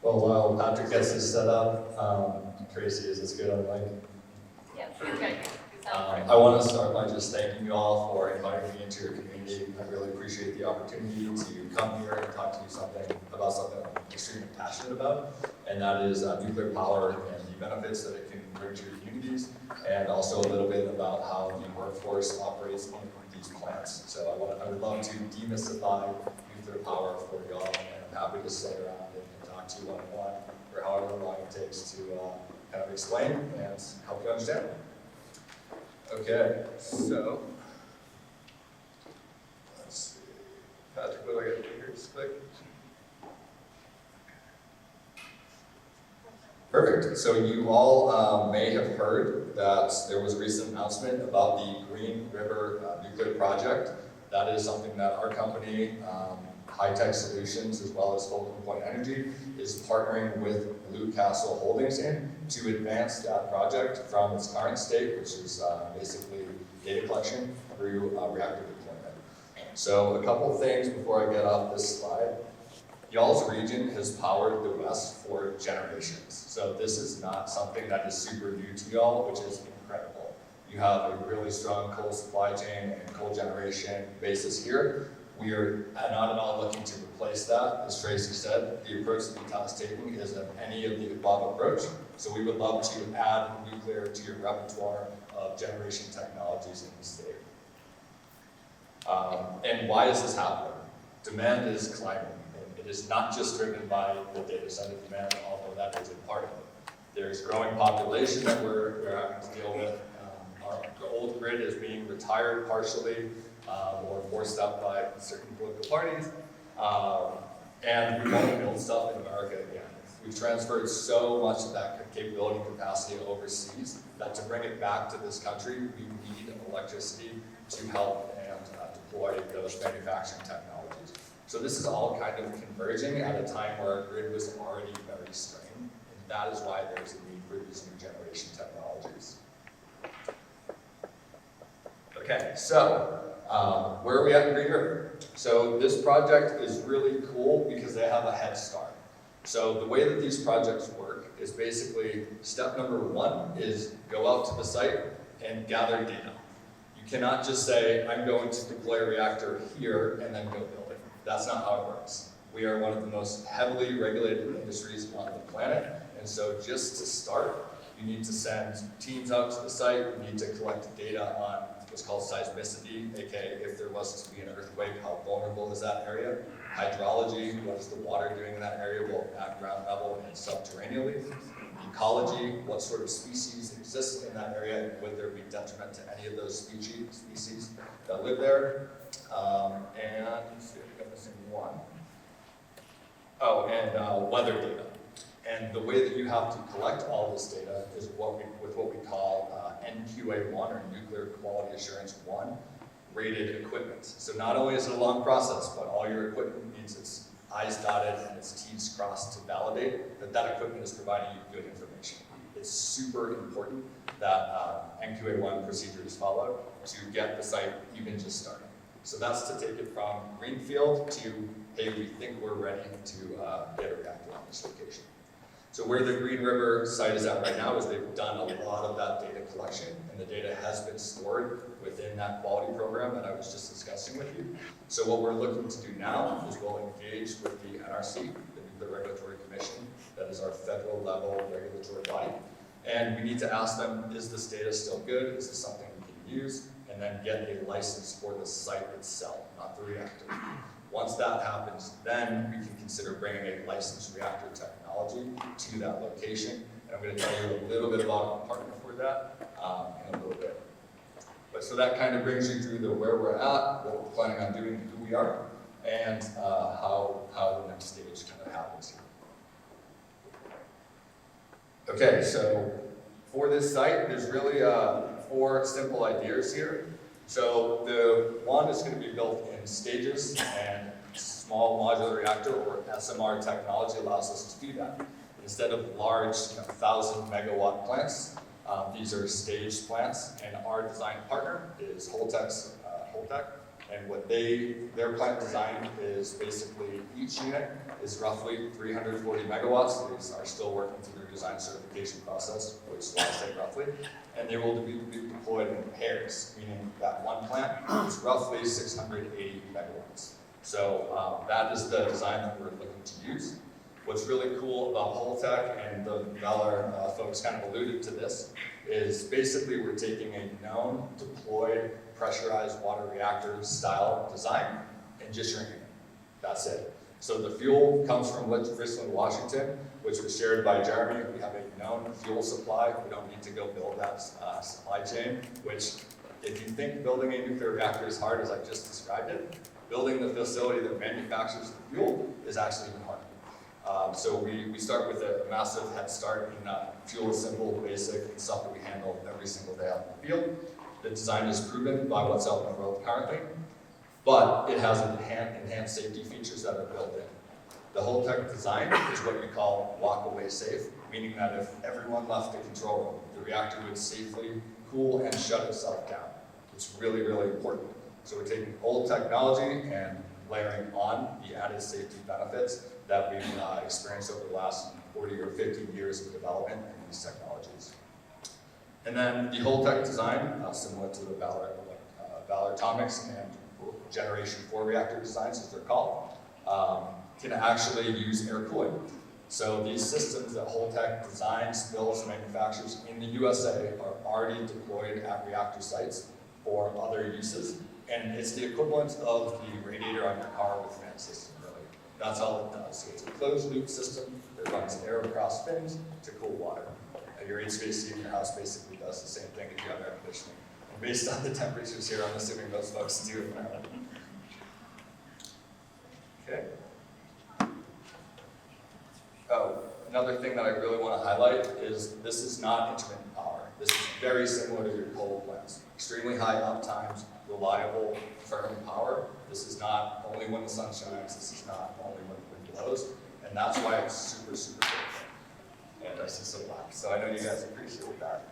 Well, while Patrick gets this set up, Tracy, is this good on mic? Yeah, okay. I want to start by just thanking you all for inviting me into your community. I really appreciate the opportunity to come here and talk to you about something I'm extremely passionate about, and that is nuclear power and the benefits that it can bring to your communities, and also a little bit about how the workforce operates in these plants. So I would love to demystify nuclear power for y'all, and I'm happy to stay around and talk to you one-on-one for however long it takes to kind of explain and help you understand. Okay, so let's see. Patrick, what do I got to do here? Just click. Perfect. So you all may have heard that there was a recent announcement about the Green River nuclear project. That is something that our company, High Tech Solutions, as well as Fulton Point Energy, is partnering with Blue Castle Holdings in to advance that project from its current state, which is basically data collection, through reactor deployment. So a couple things before I get off this slide. Y'all's region has powered the West for generations. So this is not something that is super new to y'all, which is incredible. You have a really strong coal supply chain and coal generation basis here. We are not at all looking to replace that. As Tracy said, the approach that Utah is taking is an any of the above approach. So we would love to add nuclear to your repertoire of generation technologies in the state. And why is this happening? Demand is climbing. It is not just driven by the data center demand, although that is a part of it. There's growing population that we're having to deal with. Our old grid is being retired partially or forced up by certain political parties. And we want to build stuff in America again. We've transferred so much of that capability and capacity overseas that to bring it back to this country, we need electricity to help and deploy those manufacturing technologies. So this is all kind of converging at a time where our grid was already very strained, and that is why there's a need for these new generation technologies. Okay, so where are we at in Green River? So this project is really cool because they have a head start. So the way that these projects work is basically step number one is go out to the site and gather data. You cannot just say, I'm going to deploy a reactor here and then go build it. That's not how it works. We are one of the most heavily regulated industries on the planet, and so just to start, you need to send teams out to the site, you need to collect data on what's called seismicity, aka if there was to be an earthquake, how vulnerable is that area? Hydrology, what is the water doing in that area, both at ground level and subterraneally? Ecology, what sort of species exist in that area, and would there be detriment to any of those species that live there? And let's see if I'm missing one. Oh, and weather data. And the way that you have to collect all this data is with what we call NQA1, or Nuclear Quality Assurance 1, rated equipment. So not only is it a long process, but all your equipment needs its I's dotted and its T's crossed to validate that that equipment is providing you good information. It's super important that NQA1 procedure is followed to get the site even just started. So that's to take it from greenfield to, hey, we think we're ready to get a reactor on this location. So where the Green River site is at right now is they've done a lot of that data collection, and the data has been stored within that quality program that I was just discussing with you. So what we're looking to do now is we'll engage with the NRC, the Nuclear Regulatory Commission, that is our federal level regulatory body. And we need to ask them, is this data still good? Is this something we can use? And then get a license for the site itself, not the reactor. Once that happens, then we can consider bringing a licensed reactor technology to that location. And I'm going to tell you a little bit about a partner for that in a little bit. But so that kind of brings you through the where we're at, what we're planning on doing, who we are, and how the next stage kind of happens here. Okay, so for this site, there's really 4 simple ideas here. So the one is going to be built in stages, and small modular reactor, or SMR technology, allows us to do that. Instead of large 1,000 megawatt plants, these are staged plants, and our design partner is Holtec. And what their plant design is basically each unit is roughly 340 megawatts. These are still working through their design certification process, which will take roughly. And they will be deployed in pairs, meaning that one plant is roughly 680 megawatts. So that is the design that we're looking to use. What's really cool about Holtec, and the Valar folks kind of alluded to this, is basically we're taking a known, deployed, pressurized water reactor style design and just shrinking it. That's it. So the fuel comes from Richland, Washington, which was shared by Jeremy. We have a known fuel supply. We don't need to go build that supply chain, which if you think building a nuclear reactor is hard as I just described it, building the facility that manufactures the fuel is actually even harder. So we start with a massive head start in fuel is simple, basic, and stuff that we handle every single day out in the field. The design is proven by what's out in the world currently, but it has enhanced safety features that are built in. The whole tech design is what we call walk-away safe, meaning that if everyone left the control room, the reactor would safely cool and shut itself down. It's really, really important. So we're taking old technology and layering on the added safety benefits that we've experienced over the last 40 or 50 years of development in these technologies. And then the whole tech design, similar to the Valar Atomics and Generation 4 reactor designs, as they're called, can actually use air cooling. So these systems that Holtec designs, builds, and manufactures in the USA are already deployed at reactor sites for other uses. And it's the equivalent of the radiator on your car with fan system, really. That's all it does. So it's a closed loop system that runs air across fins to cool water. Your HVAC in your house basically does the same thing if you have air conditioning. And based on the temperatures here, I'm assuming most folks do it now. Okay. Oh, another thing that I really want to highlight is this is not intermittent power. This is very similar to your coal plants. Extremely high uptimes, reliable, firm power. This is not only when the sun shines, this is not only when the wind blows, and that's why it's super, super critical. And I see some black, so I know you guys appreciate that.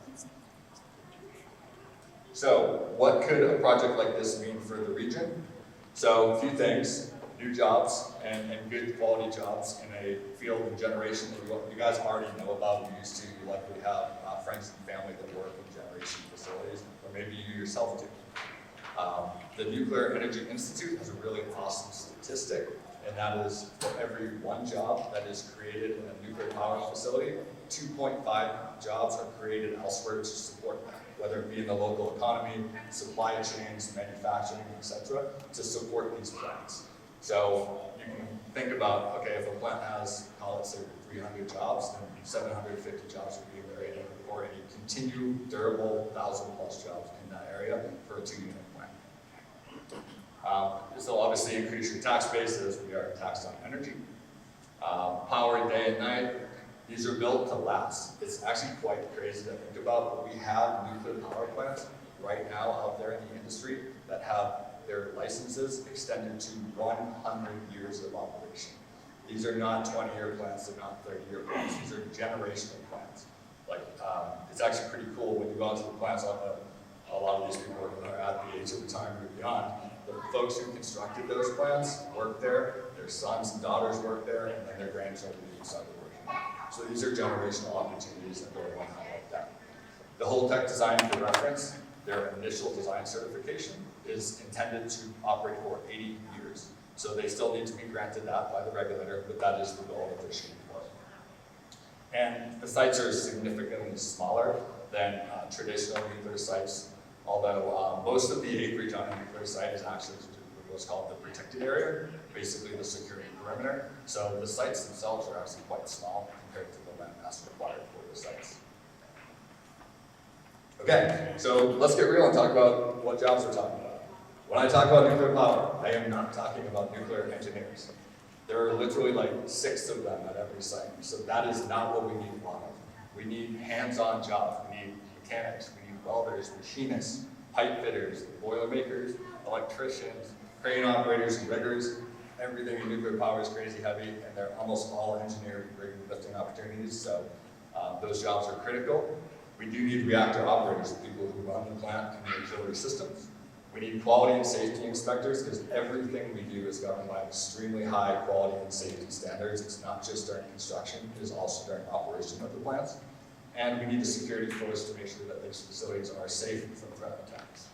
So, what could a project like this mean for the region? So, a few things. New jobs and good quality jobs in a field of generation that you guys already know about. You used to likely have friends and family that work in generation facilities, or maybe you yourself do. The Nuclear Energy Institute has a really awesome statistic, and that is for every one job that is created in a nuclear power facility, 2.5 jobs are created elsewhere to support that, whether it be in the local economy, supply chains, manufacturing, etc., to support these plants. So you can think about, okay, if a plant has, call it say 300 jobs, then 750 jobs would be created for a continued, durable 1,000+ jobs in that area for a 2-unit plant. This will obviously increase your tax base as we are taxed on energy. Power day and night, these are built to last. It's actually quite crazy to think about, but we have nuclear power plants right now out there in the industry that have their licenses extended to 100 years of operation. These are not 20-year plants, they're not 30-year plants, these are generational plants. Like, it's actually pretty cool when you go out to the plants, a lot of these people are at the age of retirement or beyond. The folks who constructed those plants work there, their sons and daughters work there, and then their grandchildren started working there. So these are generational opportunities that really want to highlight that. The whole tech design, for reference, their initial design certification is intended to operate for 80 years. So they still need to be granted that by the regulator, but that is the goal that they're shooting for. And the sites are significantly smaller than traditional nuclear sites, although most of the acreage on a nuclear site is actually what's called the protected area, basically the security perimeter. So the sites themselves are actually quite small compared to the land mass required for the sites. Okay, so let's get real and talk about what jobs we're talking about. When I talk about nuclear power, I am not talking about nuclear engineers. There are literally like 6 of them at every site, so that is not what we need a lot of. We need hands-on jobs. We need mechanics, we need welders, machinists, pipe fitters, boiler makers, electricians, crane operators, and riggers. Everything in nuclear power is crazy heavy, and they're almost all engineered rigging lifting opportunities, so those jobs are critical. We do need reactor operators, people who run the plant and the auxiliary systems. We need quality and safety inspectors because everything we do is governed by extremely high quality and safety standards. It's not just during construction, it is also during operation of the plants. And we need a security force to make sure that these facilities are safe from threat attacks.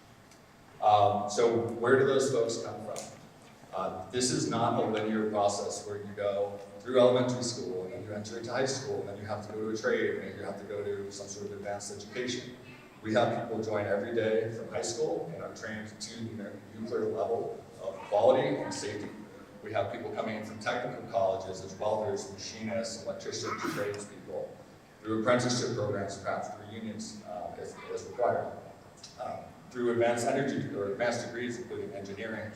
So where do those folks come from? This is not a linear process where you go through elementary school, and then you enter into high school, and then you have to go to a trade, and then you have to go to some sort of advanced education. We have people join every day from high school and are trained to the nuclear level of quality and safety. we have people coming in from technical colleges as welders, machinists, electricians, tradespeople, through apprenticeship programs, perhaps through unions as required, through advanced energy or advanced degrees, including engineering,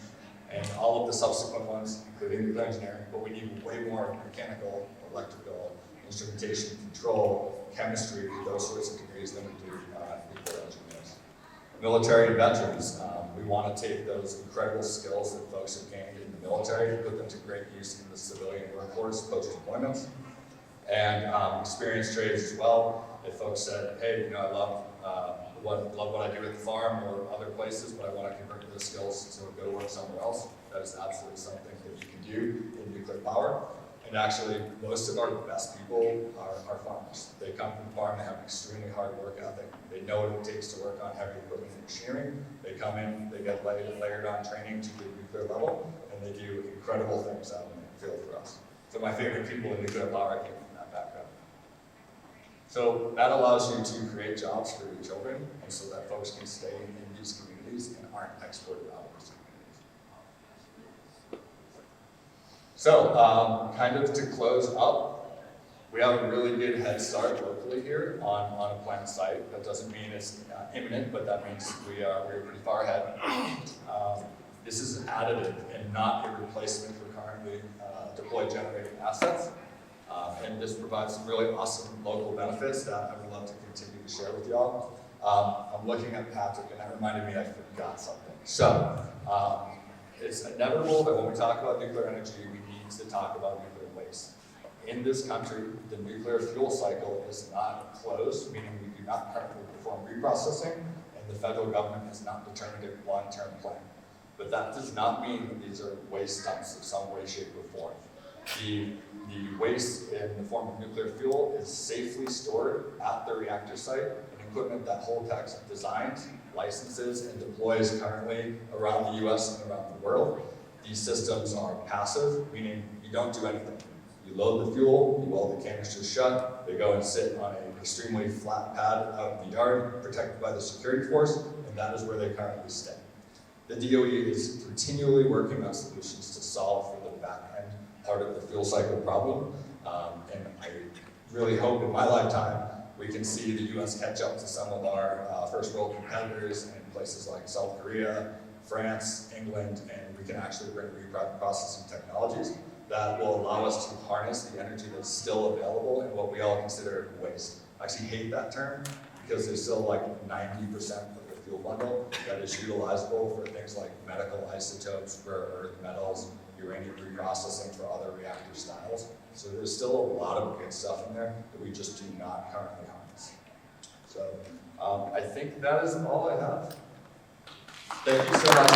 and all of the subsequent ones, including nuclear engineering, but we need way more mechanical, electrical, instrumentation, control, chemistry, those sorts of degrees than we do nuclear engineers. Military and veterans, we want to take those incredible skills that folks have gained in the military and put them to great use in the civilian workforce post-deployment. And experienced trades as well. If folks said, hey, I love what I do at the farm or other places, but I want to convert those skills to go work somewhere else, that is absolutely something that you can do in nuclear power. And actually, most of our best people are farmers. They come from the farm, they have an extremely hard work ethic. They know what it takes to work on heavy equipment and machinery. They come in, they get layered on training to the nuclear level, and they do incredible things out in the field for us. So my favorite people in nuclear power came from that background. So that allows you to create jobs for your children, and so that folks can stay in these communities and aren't exported out of these communities. So, kind of to close up, we have a really good head start locally here on a planned site. That doesn't mean it's imminent, but that means we're pretty far ahead. This is additive and not a replacement for currently deployed generating assets. And this provides some really awesome local benefits that I would love to continue to share with y'all. I'm looking at Patrick, and that reminded me I forgot something. So, it's inevitable that when we talk about nuclear energy, we need to talk about nuclear waste. In this country, the nuclear fuel cycle is not closed, meaning we do not currently perform reprocessing, and the federal government has not determined a long-term plan. But that does not mean that these are waste dumps of some way, shape, or form. The waste in the form of nuclear fuel is safely stored at the reactor site, and equipment that Holtec's designs, licenses, and deploys currently around the US and around the world. These systems are passive, meaning you don't do anything. You load the fuel, you weld the canisters shut, they go and sit on an extremely flat pad out in the yard, protected by the security force, and that is where they currently stay. The DOE is continually working on solutions to solve for the back end part of the fuel cycle problem, and I really hope in my lifetime we can see the US catch up to some of our first world competitors in places like South Korea, France, England, and we can actually bring reprocessing technologies that will allow us to harness the energy that's still available in what we all consider waste. I actually hate that term because there's still like 90% of the fuel bundle that is utilizable for things like medical isotopes, rare earth metals, uranium reprocessing for other reactor styles. So there's still a lot of good stuff in there that we just do not currently harness. So I think that is all I have. Thank you so much.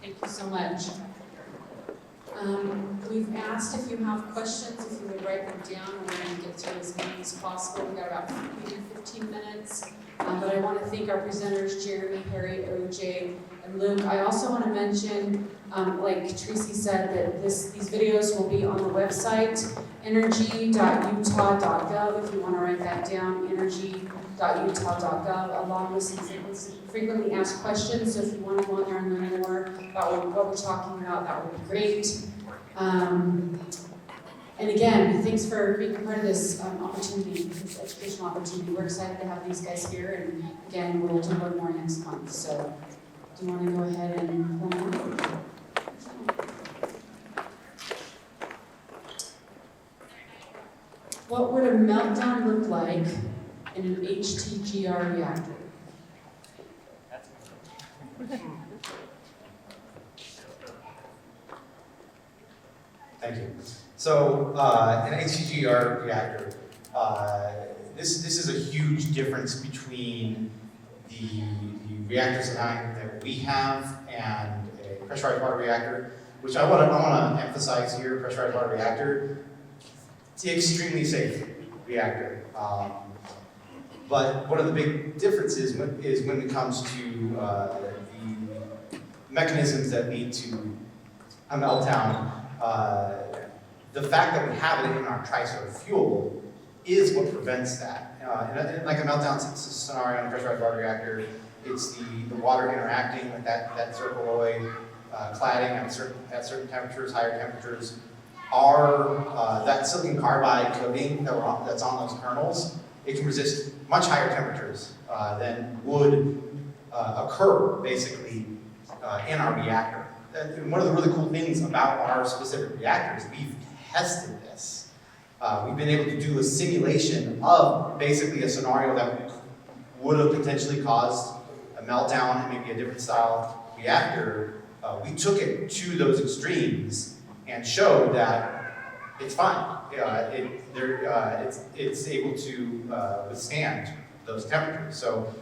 Thank you so much. We've asked if you have questions, if you would write them down, and we're going to get through as many as possible. We've got about maybe 15 minutes. But I want to thank our presenters, Jeremy, Harry, OJ, and Luke. I also want to mention, like Tracy said, that these videos will be on the website, energy.utah.gov, if you want to write that down, energy.utah.gov, along with some frequently asked questions. So if you want to go on there and learn more about what we're talking about, that would be great. And again, thanks for being a part of this opportunity, this educational opportunity. We're excited to have these guys here, and again, we'll do one more next month. So, do you want to go ahead and pull them out? What would a meltdown look like in an HTGR reactor? Thank you. So, an HTGR reactor, this is a huge difference between the reactor design that we have and a pressurized water reactor, which I want to emphasize here. Pressurized water reactor, it's an extremely safe reactor. But one of the big differences is when it comes to the mechanisms that lead to a meltdown. The fact that we have it in our TRISO fuel is what prevents that. In like a meltdown scenario in a pressurized water reactor, it's the water interacting with that zircaloy cladding at certain temperatures, higher temperatures. That silicon carbide coating that's on those kernels, it can resist much higher temperatures than would occur basically in our reactor. And one of the really cool things about our specific reactors, we've tested this. We've been able to do a simulation of basically a scenario that would have potentially caused a meltdown and maybe a different style reactor. We took it to those extremes and showed that it's fine. It's able to withstand those temperatures. So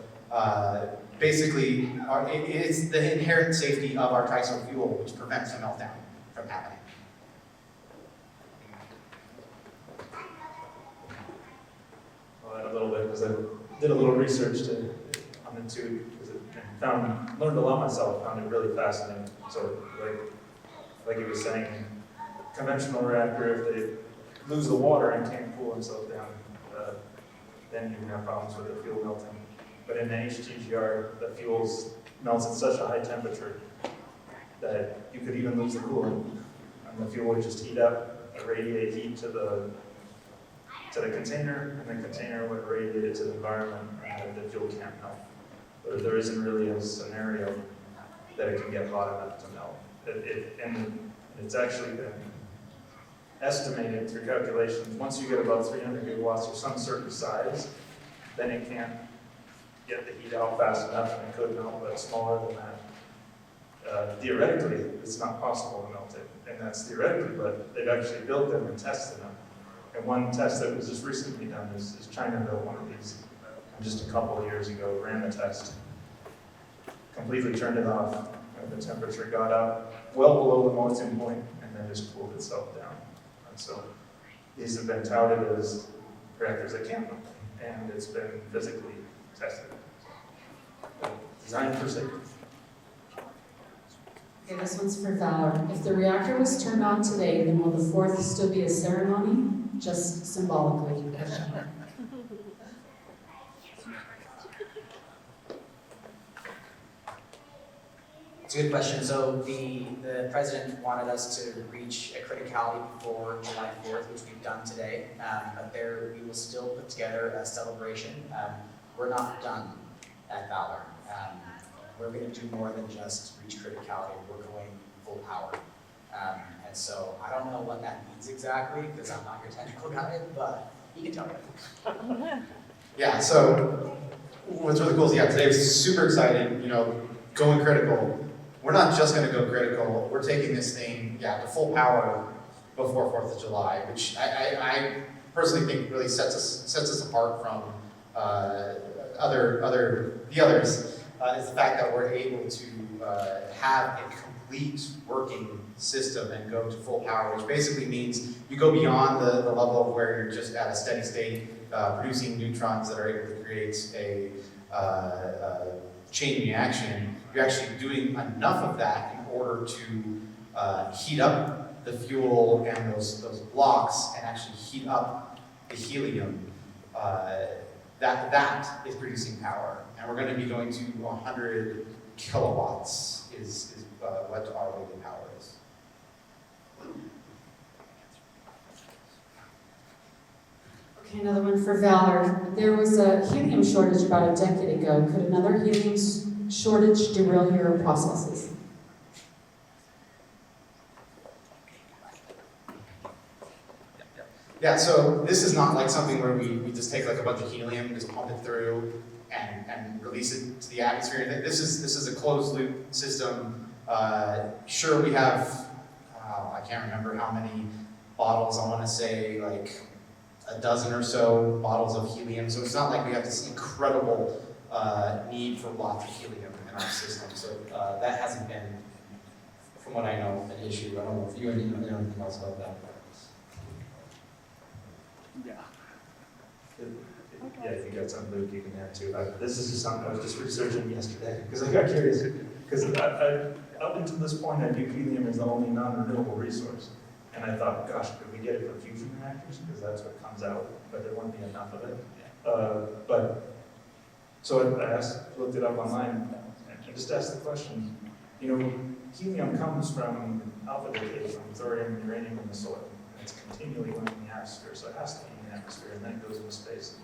basically, it's the inherent safety of our TRISO fuel which prevents a meltdown from happening. I'll add a little bit because I did a little research on the two because learned a lot myself. Found it really fascinating. So like he was saying, conventional reactor, if they lose the water and can't cool themselves down, then you can have problems with the fuel melting. But in the HTGR, the fuel melts at such a high temperature that you could even lose the coolant, and the fuel would just heat up, radiate heat to the container, and the container would radiate it to the environment, and the fuel can't melt. But there isn't really a scenario that it can get hot enough to melt. And it's actually been estimated through calculations, once you get about 300 gigawatts or some certain size, then it can't get the heat out fast enough, and it could melt, but smaller than that. Theoretically, it's not possible to melt it, and that's theoretically, but they've actually built them and tested them. And one test that was just recently done is China built one of these just a couple of years ago, ran the test, completely turned it off, and the temperature got up well below the melting point, and then just cooled itself down. And so these have been touted as reactors that can't melt, and it's been physically tested. Designed for safety. Okay, this one's for Valar. If the reactor was turned on today, then will the 4th still be a ceremony? Just symbolically. It's a good question. So the president wanted us to reach a criticality before July 4th, which we've done today. But we will still put together a celebration. We're not done at Valar. We're going to do more than just reach criticality. We're going full power. And so I don't know what that means exactly because I'm not your technical guy, but he can tell me. Yeah, so what's really cool is, today was super exciting, going critical. We're not just going to go critical, we're taking this thing, to full power before 4th of July, which I personally think really sets us apart from the others, is the fact that we're able to have a complete working system and go to full power, which basically means you go beyond the level of where you're just at a steady state, producing neutrons that are able to create a chain reaction. You're actually doing enough of that in order to heat up the fuel and those blocks and actually heat up the helium. That is producing power. And we're going to be going to 100 kilowatts is what our rated power is. Okay, another one for Valar. There was a helium shortage about a decade ago. Could another helium shortage derail your processes? Yeah, so this is not like something where we just take like a bunch of helium, just pump it through and release it to the atmosphere. This is a closed loop system. Sure, we have, I can't remember how many bottles, I want to say like a dozen or so bottles of helium. So it's not like we have this incredible need for lots of helium in our system. So that hasn't been, from what I know, an issue. I don't know if you know anything else about that. Yeah, I think that's something Luke you can add too. This is just something I was just researching yesterday because I got curious. Because up until this point, I knew helium is the only non-renewable resource. And I thought, gosh, could we get it for fusion reactors? Because that's what comes out, but there wouldn't be enough of it. So I looked it up online and just asked the question, helium comes from alpha decay, from thorium and uranium in the soil. And it's continually going in the atmosphere, so it has to be in the atmosphere, and then it goes into space.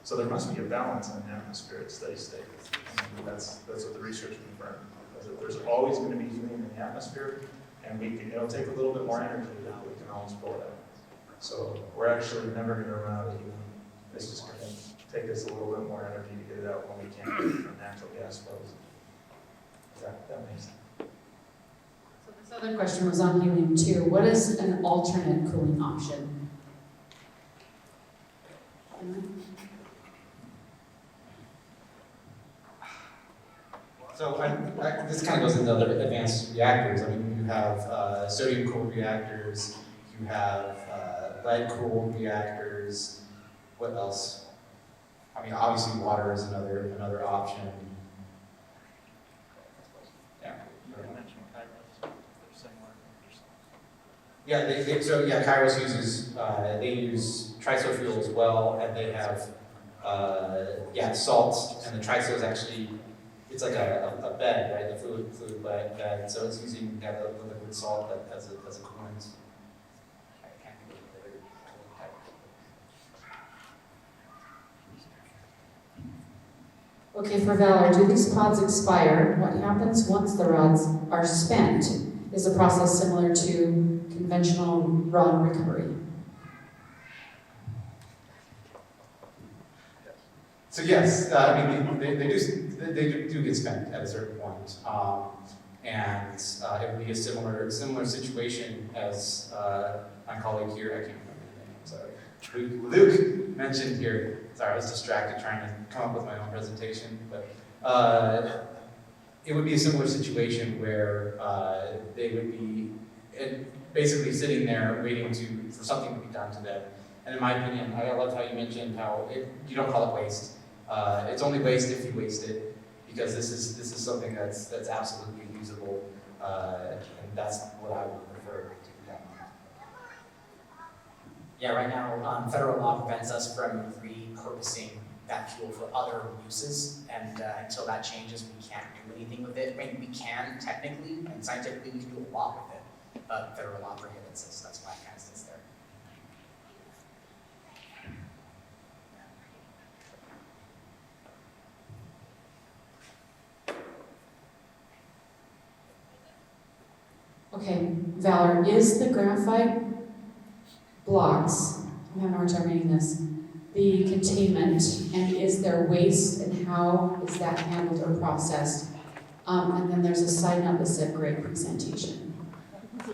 So there must be a balance in the atmosphere at steady state. And that's what the research confirmed. There's always going to be helium in the atmosphere, and it'll take a little bit more energy than we can always pull it out. So we're actually never going to run out of helium. It's just going to take us a little bit more energy to get it out when we can't get it from natural gas flows. That makes sense. So this other question was on helium too. What is an alternate cooling option? So this kind of goes into other advanced reactors. I mean, you have sodium-cooled reactors, you have lead-cooled reactors. What else? I mean, obviously water is another option. Yeah. You mentioned Kairos, they're similar. Yeah, Kairos uses, they use triso fuel as well, and they have, salt, and the triso is actually, it's like a bed, right, the fluid bed, so it's using the liquid salt as a coolant. I can't think of the other type. Okay, for Valar, do these pods expire? What happens once the rods are spent? Is the process similar to conventional rod recovery? So yes, I mean, they do get spent at a certain point. And it would be a similar situation as my colleague here, I can't remember his name, I'm sorry. Luke mentioned here. Sorry, I was distracted trying to come up with my own presentation, but it would be a similar situation where they would be basically sitting there waiting for something to be done to them. And in my opinion, I love how you mentioned how you don't call it waste. It's only waste if you waste it, because this is something that's absolutely usable, and that's what I would prefer to be done. Yeah, right now, federal law prevents us from repurposing that fuel for other uses, and until that changes, we can't do anything with it. I mean, we can technically, and scientifically, we can do a lot with it, but federal law prohibits us. That's why it kind of sits there. Okay, Valar, is the graphite blocks, I'm having a hard time reading this, the containment, and is there waste, and how is that handled or processed? And then there's a side note that said, great presentation. I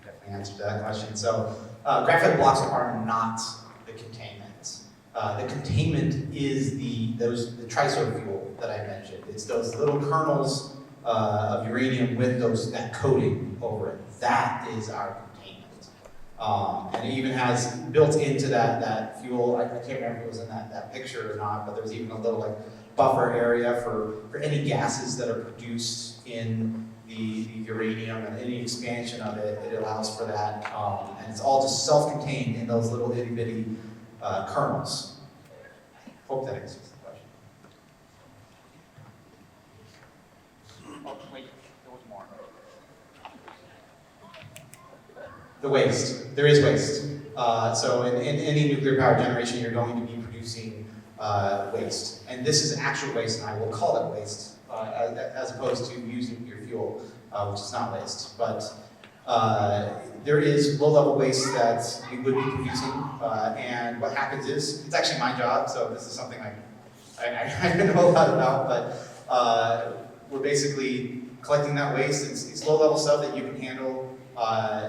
definitely answered that question. So graphite blocks are not the containment. The containment is the triso fuel that I mentioned. It's those little kernels of uranium with that coating over it. That is our containment. And it even has built into that fuel, I can't remember if it was in that picture or not, but there's even a little buffer area for any gases that are produced in the uranium, and any expansion of it, it allows for that. And it's all just self-contained in those little itty-bitty kernels. Hope that answers the question. Oh, wait, there was more. The waste. There is waste. So in any nuclear power generation, you're going to be producing waste. And this is actual waste, and I will call it waste, as opposed to using your fuel, which is not waste. But there is low-level waste that we would be producing, and what happens is, it's actually my job, so this is something I know a lot about, but we're basically collecting that waste. It's low-level stuff that you can handle,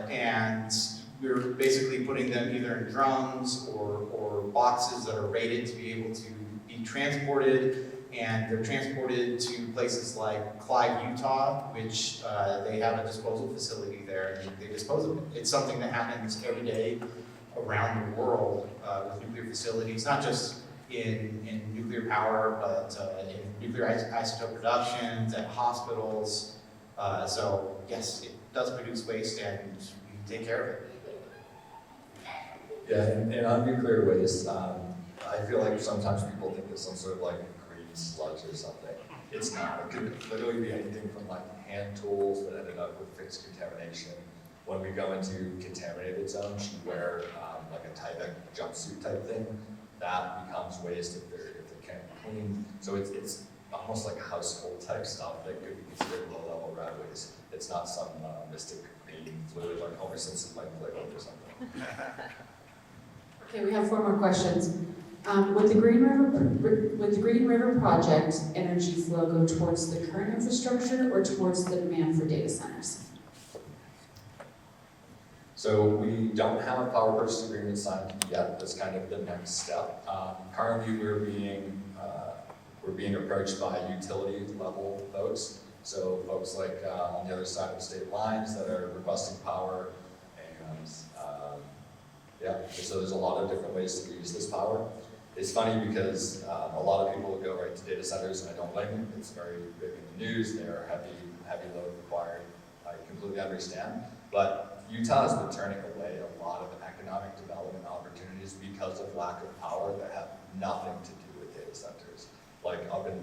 and we're basically putting them either in drums or boxes that are rated to be able to be transported, and they're transported to places like Clive, Utah, which they have a disposal facility there, and they dispose of it. It's something that happens every day around the world with nuclear facilities, not just in nuclear power, but in nuclear isotope productions, at hospitals. So yes, does produce waste and we take care of it. Yeah, and on nuclear waste, I feel like sometimes people think it's some sort of like green sludge or something. It's not. It could literally be anything from like hand tools that ended up with fixed contamination. When we go into contaminated zones, you wear like a Tyvek jumpsuit type thing. That becomes waste if they can't be cleaned. So it's almost like household type stuff that could be considered low level rad waste. It's not some mystic bathing fluid like Homer Simpson might play with or something. Okay, we have 4 more questions. Would the Green River project energy flow go towards the current infrastructure or towards the demand for data centers? So we don't have a power purchase agreement signed yet. That's kind of the next step. Currently, we're being approached by utility level folks. So folks like on the other side of the state lines that are requesting power, and so there's a lot of different ways to use this power. It's funny because a lot of people go right to data centers, and I don't blame them. It's very big in the news. They're heavy load required. I completely understand, but Utah has been turning away a lot of economic development opportunities because of lack of power that have nothing to do with data centers. Like up in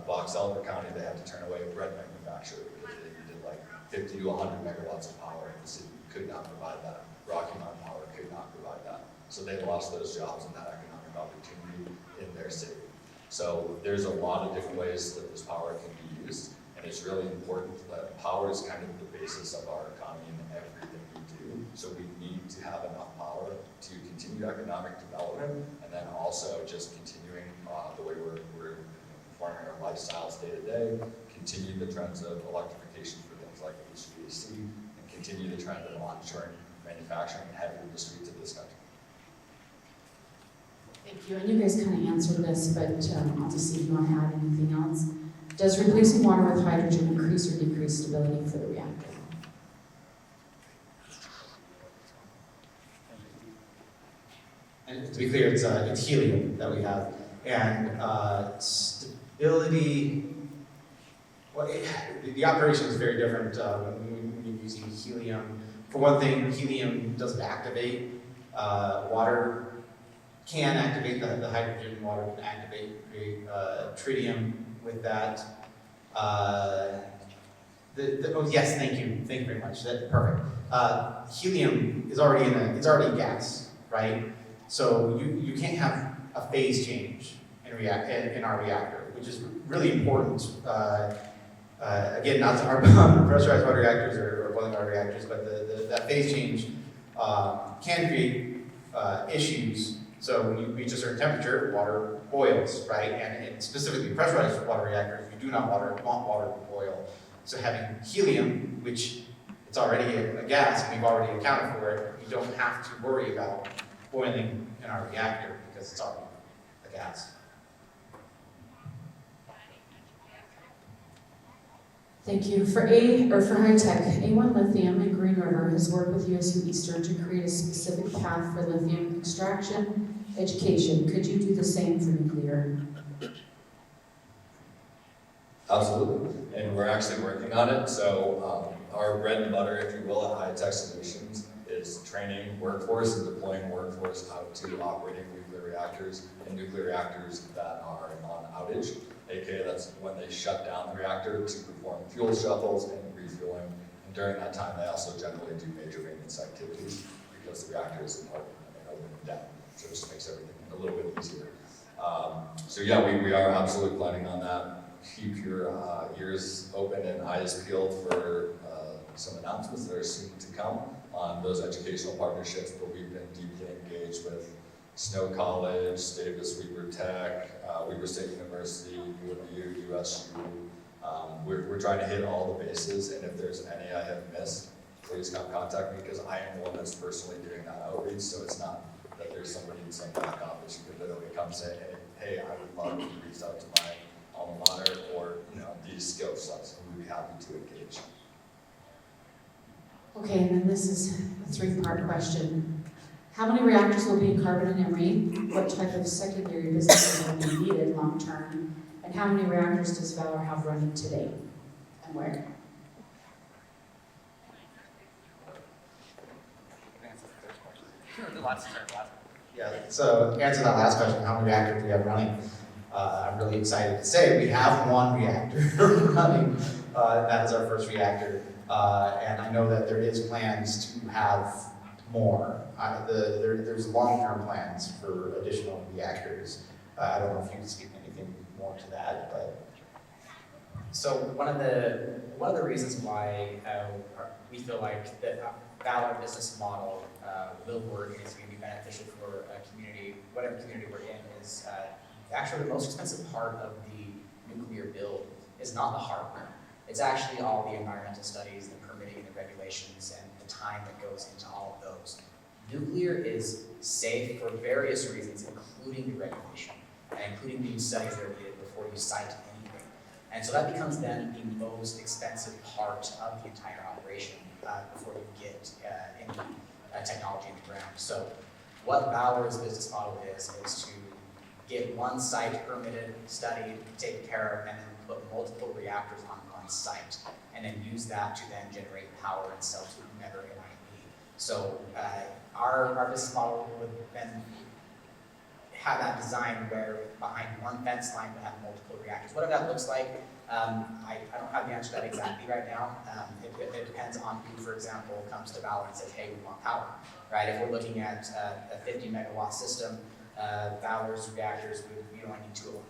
Box Elder County, they had to turn away bread manufacturer because they needed like 50 to 100 megawatts of power, and the city could not provide that. Rocky Mountain Power could not provide that. So they lost those jobs and that economic opportunity in their city. So there's a lot of different ways that this power can be used, and it's really important that power is kind of the basis of our economy and everything we do. So we need to have enough power to continue economic development, and then also just continuing the way we're performing our lifestyles day to day, continue the trends of electrification for things like HVAC, and continue the trend of onshoring manufacturing and heavy industry to this country. Thank you, and you guys kind of answered this, but I'll just see if you want to add anything else. Does replacing water with hydrogen increase or decrease stability for the reactor? And to be clear, it's helium that we have. And stability, well, the operation is very different when you're using helium. For one thing, helium doesn't activate. Water can activate the hydrogen. Water can activate, create tritium with that. Yes, thank you very much. That's perfect. Helium is already it's already gas, right? So you can't have a phase change in our reactor, which is really important. Again, not to harp on pressurized water reactors or boiling water reactors, but that phase change can create issues. So when you reach a certain temperature, water boils, right? And specifically pressurized water reactors, you do not want water to boil. So having helium, which it's already a gas, and we've already accounted for it, you don't have to worry about boiling in our reactor because it's already a gas. Thank you. For high tech, A1 Lithium and Green River has worked with USU Eastern to create a specific path for lithium extraction, education. Could you do the same for nuclear? Absolutely, and we're actually working on it. So our bread and butter, if you will, at High Tech Solutions is training workforce and deploying workforce out to operating nuclear reactors and nuclear reactors that are on outage. AKA that's when they shut down the reactor to perform fuel shuttles and refueling. And during that time, they also generally do major maintenance activities because the reactor is open and down. So it just makes everything a little bit easier. So yeah, we are absolutely planning on that. Keep your ears open and eyes peeled for some announcements that are soon to come on those educational partnerships, but we've been deeply engaged with Snow College, Davis Weber Tech, Weber State University, UMU, USU. We're trying to hit all the bases, and if there's any I have missed, please come contact me because I am the one that's personally doing that outreach, so it's not that there's somebody in some back office who could literally come say, hey, I would love you to reach out to my alma mater or these skill sets, and we'd be happy to engage. Okay, and then this is a 3-part question. How many reactors will be in carbon and Emory? What type of secondary businesses will be needed long term? And how many reactors does Valar have running today? And where? The last turn, Yeah, so to answer that last question, how many reactors do we have running? I'm really excited to say we have one reactor running. That is our first reactor. And I know that there is plans to have more. There's long-term plans for additional reactors. I don't know if you can speak anything more to that, but. So one of the reasons why we feel like the Valar business model will work and is going to be beneficial for a community, whatever community we're in, is actually the most expensive part of the nuclear build is not the hardware. It's actually all the environmental studies, the permitting, and the regulations, and the time that goes into all of those. Nuclear is safe for various reasons, including the regulation, and including the studies that are needed before you site anything. And so that becomes then the most expensive part of the entire operation before you get any technology in the ground. So what Valar's business model is to get one site permitted, studied, taken care of, and then put multiple reactors on site, and then use that to then generate power and sell to whomever it might be. So our business model would then have that design where behind one fence line we have multiple reactors. Whatever that looks like, I don't have the answer to that exactly right now. It depends on who, for example, comes to Valar and says, hey, we want power, right? If we're looking at a 50 megawatt system, Valar's reactors, we only need 2 of them.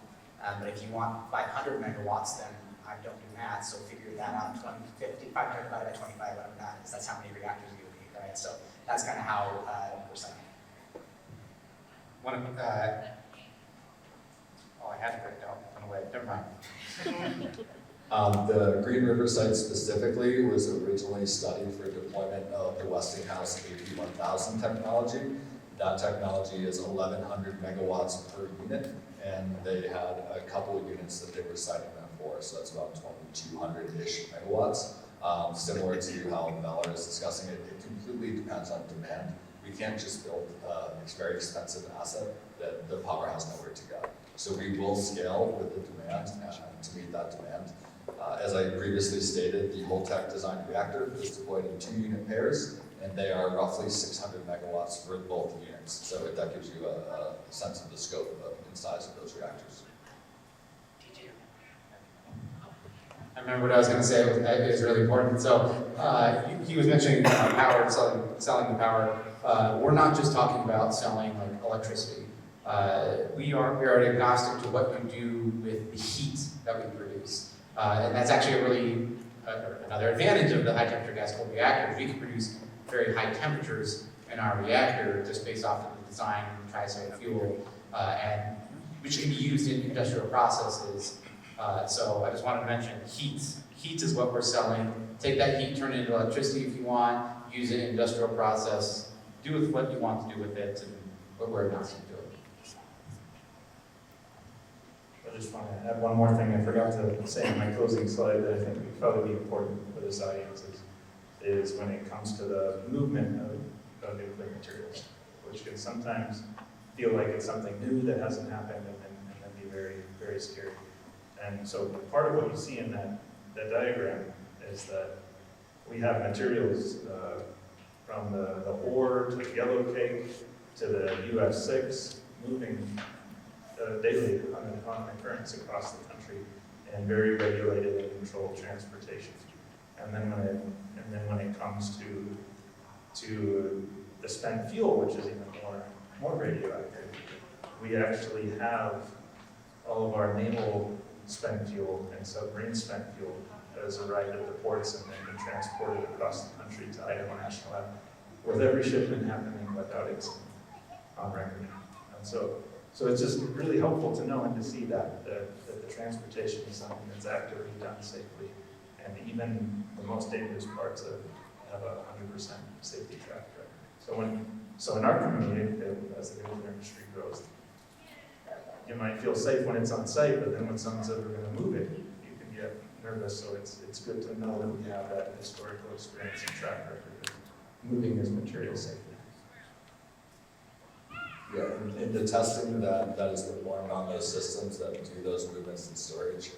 But if you want 500 megawatts, then I don't do math, so figure that out, 50, 500 divided by 25, whatever that is, that's how many reactors you would need, right? So that's kind of how we're setting it. I had it written down, went away, never mind. The Green River site specifically was originally studied for deployment of the Westinghouse AP1000 technology. That technology is 1,100 megawatts per unit, and they had a couple of units that they were siting that for, so that's about 2,200-ish megawatts. Similar to how Valar is discussing it, it completely depends on demand. We can't just build a very expensive asset that the power has nowhere to go. So we will scale with the demand to meet that demand. As I previously stated, the Holtec designed reactor is deployed in 2-unit pairs, and they are roughly 600 megawatts for both units. So that gives you a sense of the scope and size of those reactors. I remember what I was going to say. It was really important. So he was mentioning power, selling the power. We're not just talking about selling like electricity. We are agnostic to what you do with the heat that we produce, and that's actually a really another advantage of the high temperature gas cooled reactors. We can produce very high temperatures in our reactor just based off of the design of the tri-site fuel, and which can be used in industrial processes. So I just wanted to mention heat. Heat is what we're selling. Take that heat, turn it into electricity if you want, use it in industrial process, do with what you want to do with it, and we're agnostic to it. I just want to add one more thing I forgot to say in my closing slide that I think would probably be important for this audience is when it comes to the movement of nuclear materials, which can sometimes feel like it's something new that hasn't happened and then be very, very scary. And so part of what you see in that diagram is that we have materials from the ore to the yellow cake to the UF6 moving daily on currents across the country and very regulated and controlled transportation. And then when it comes to the spent fuel, which is even more radioactive, we actually have all of our naval spent fuel and submarine spent fuel as arrived at the ports and then been transported across the country to Idaho National Lab, with every shipment happening without incident on record. And so it's just really helpful to know and to see that the transportation is something that's actively done safely, and even the most dangerous parts have a 100% safety track record. So in our community, as the nuclear industry grows, you might feel safe when it's on site, but then when someone's ever going to move it, you can get nervous. So it's good to know that we have that historical experience and track record of moving this material safely. Yeah, in the testing that is performed on those systems that do those movements and storage,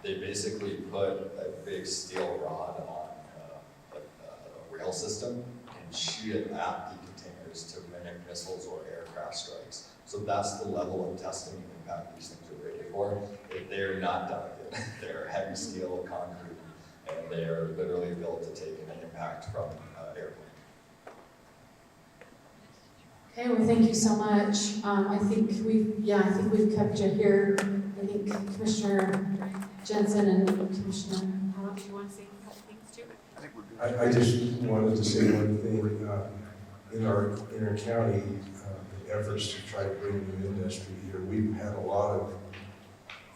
they basically put a big steel rod on a rail system and shoot it at the container counters to mimic missiles or aircraft strikes. So that's the level of testing and impact these things are rated for. If they're not delicate, they're heavy steel, concrete, and they're literally built to take an impact from an airplane. Okay, well, thank you so much. I think we've kept you here. I think Commissioner Jensen and Commissioner, do you want to say a couple things too? I just wanted to say one thing. In our county, efforts to try to bring new industry here, we've had a lot of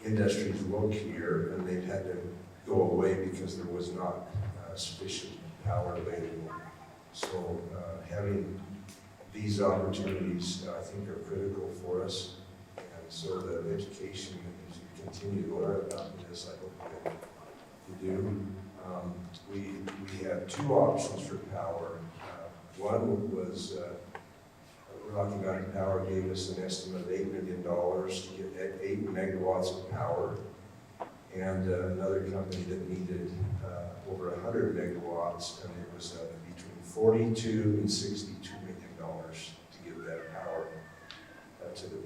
industries look here, and they've had to go away because there was not sufficient power available. So having these opportunities, I think, are critical for us. And so the education that you continue to learn about this, I hope that you do. We had two options for power. One was Rocky Mountain Power gave us an estimate of $8 million to get 8 megawatts of power, and another company that needed over 100 megawatts, and it was between $42 and $62 million to give that power to the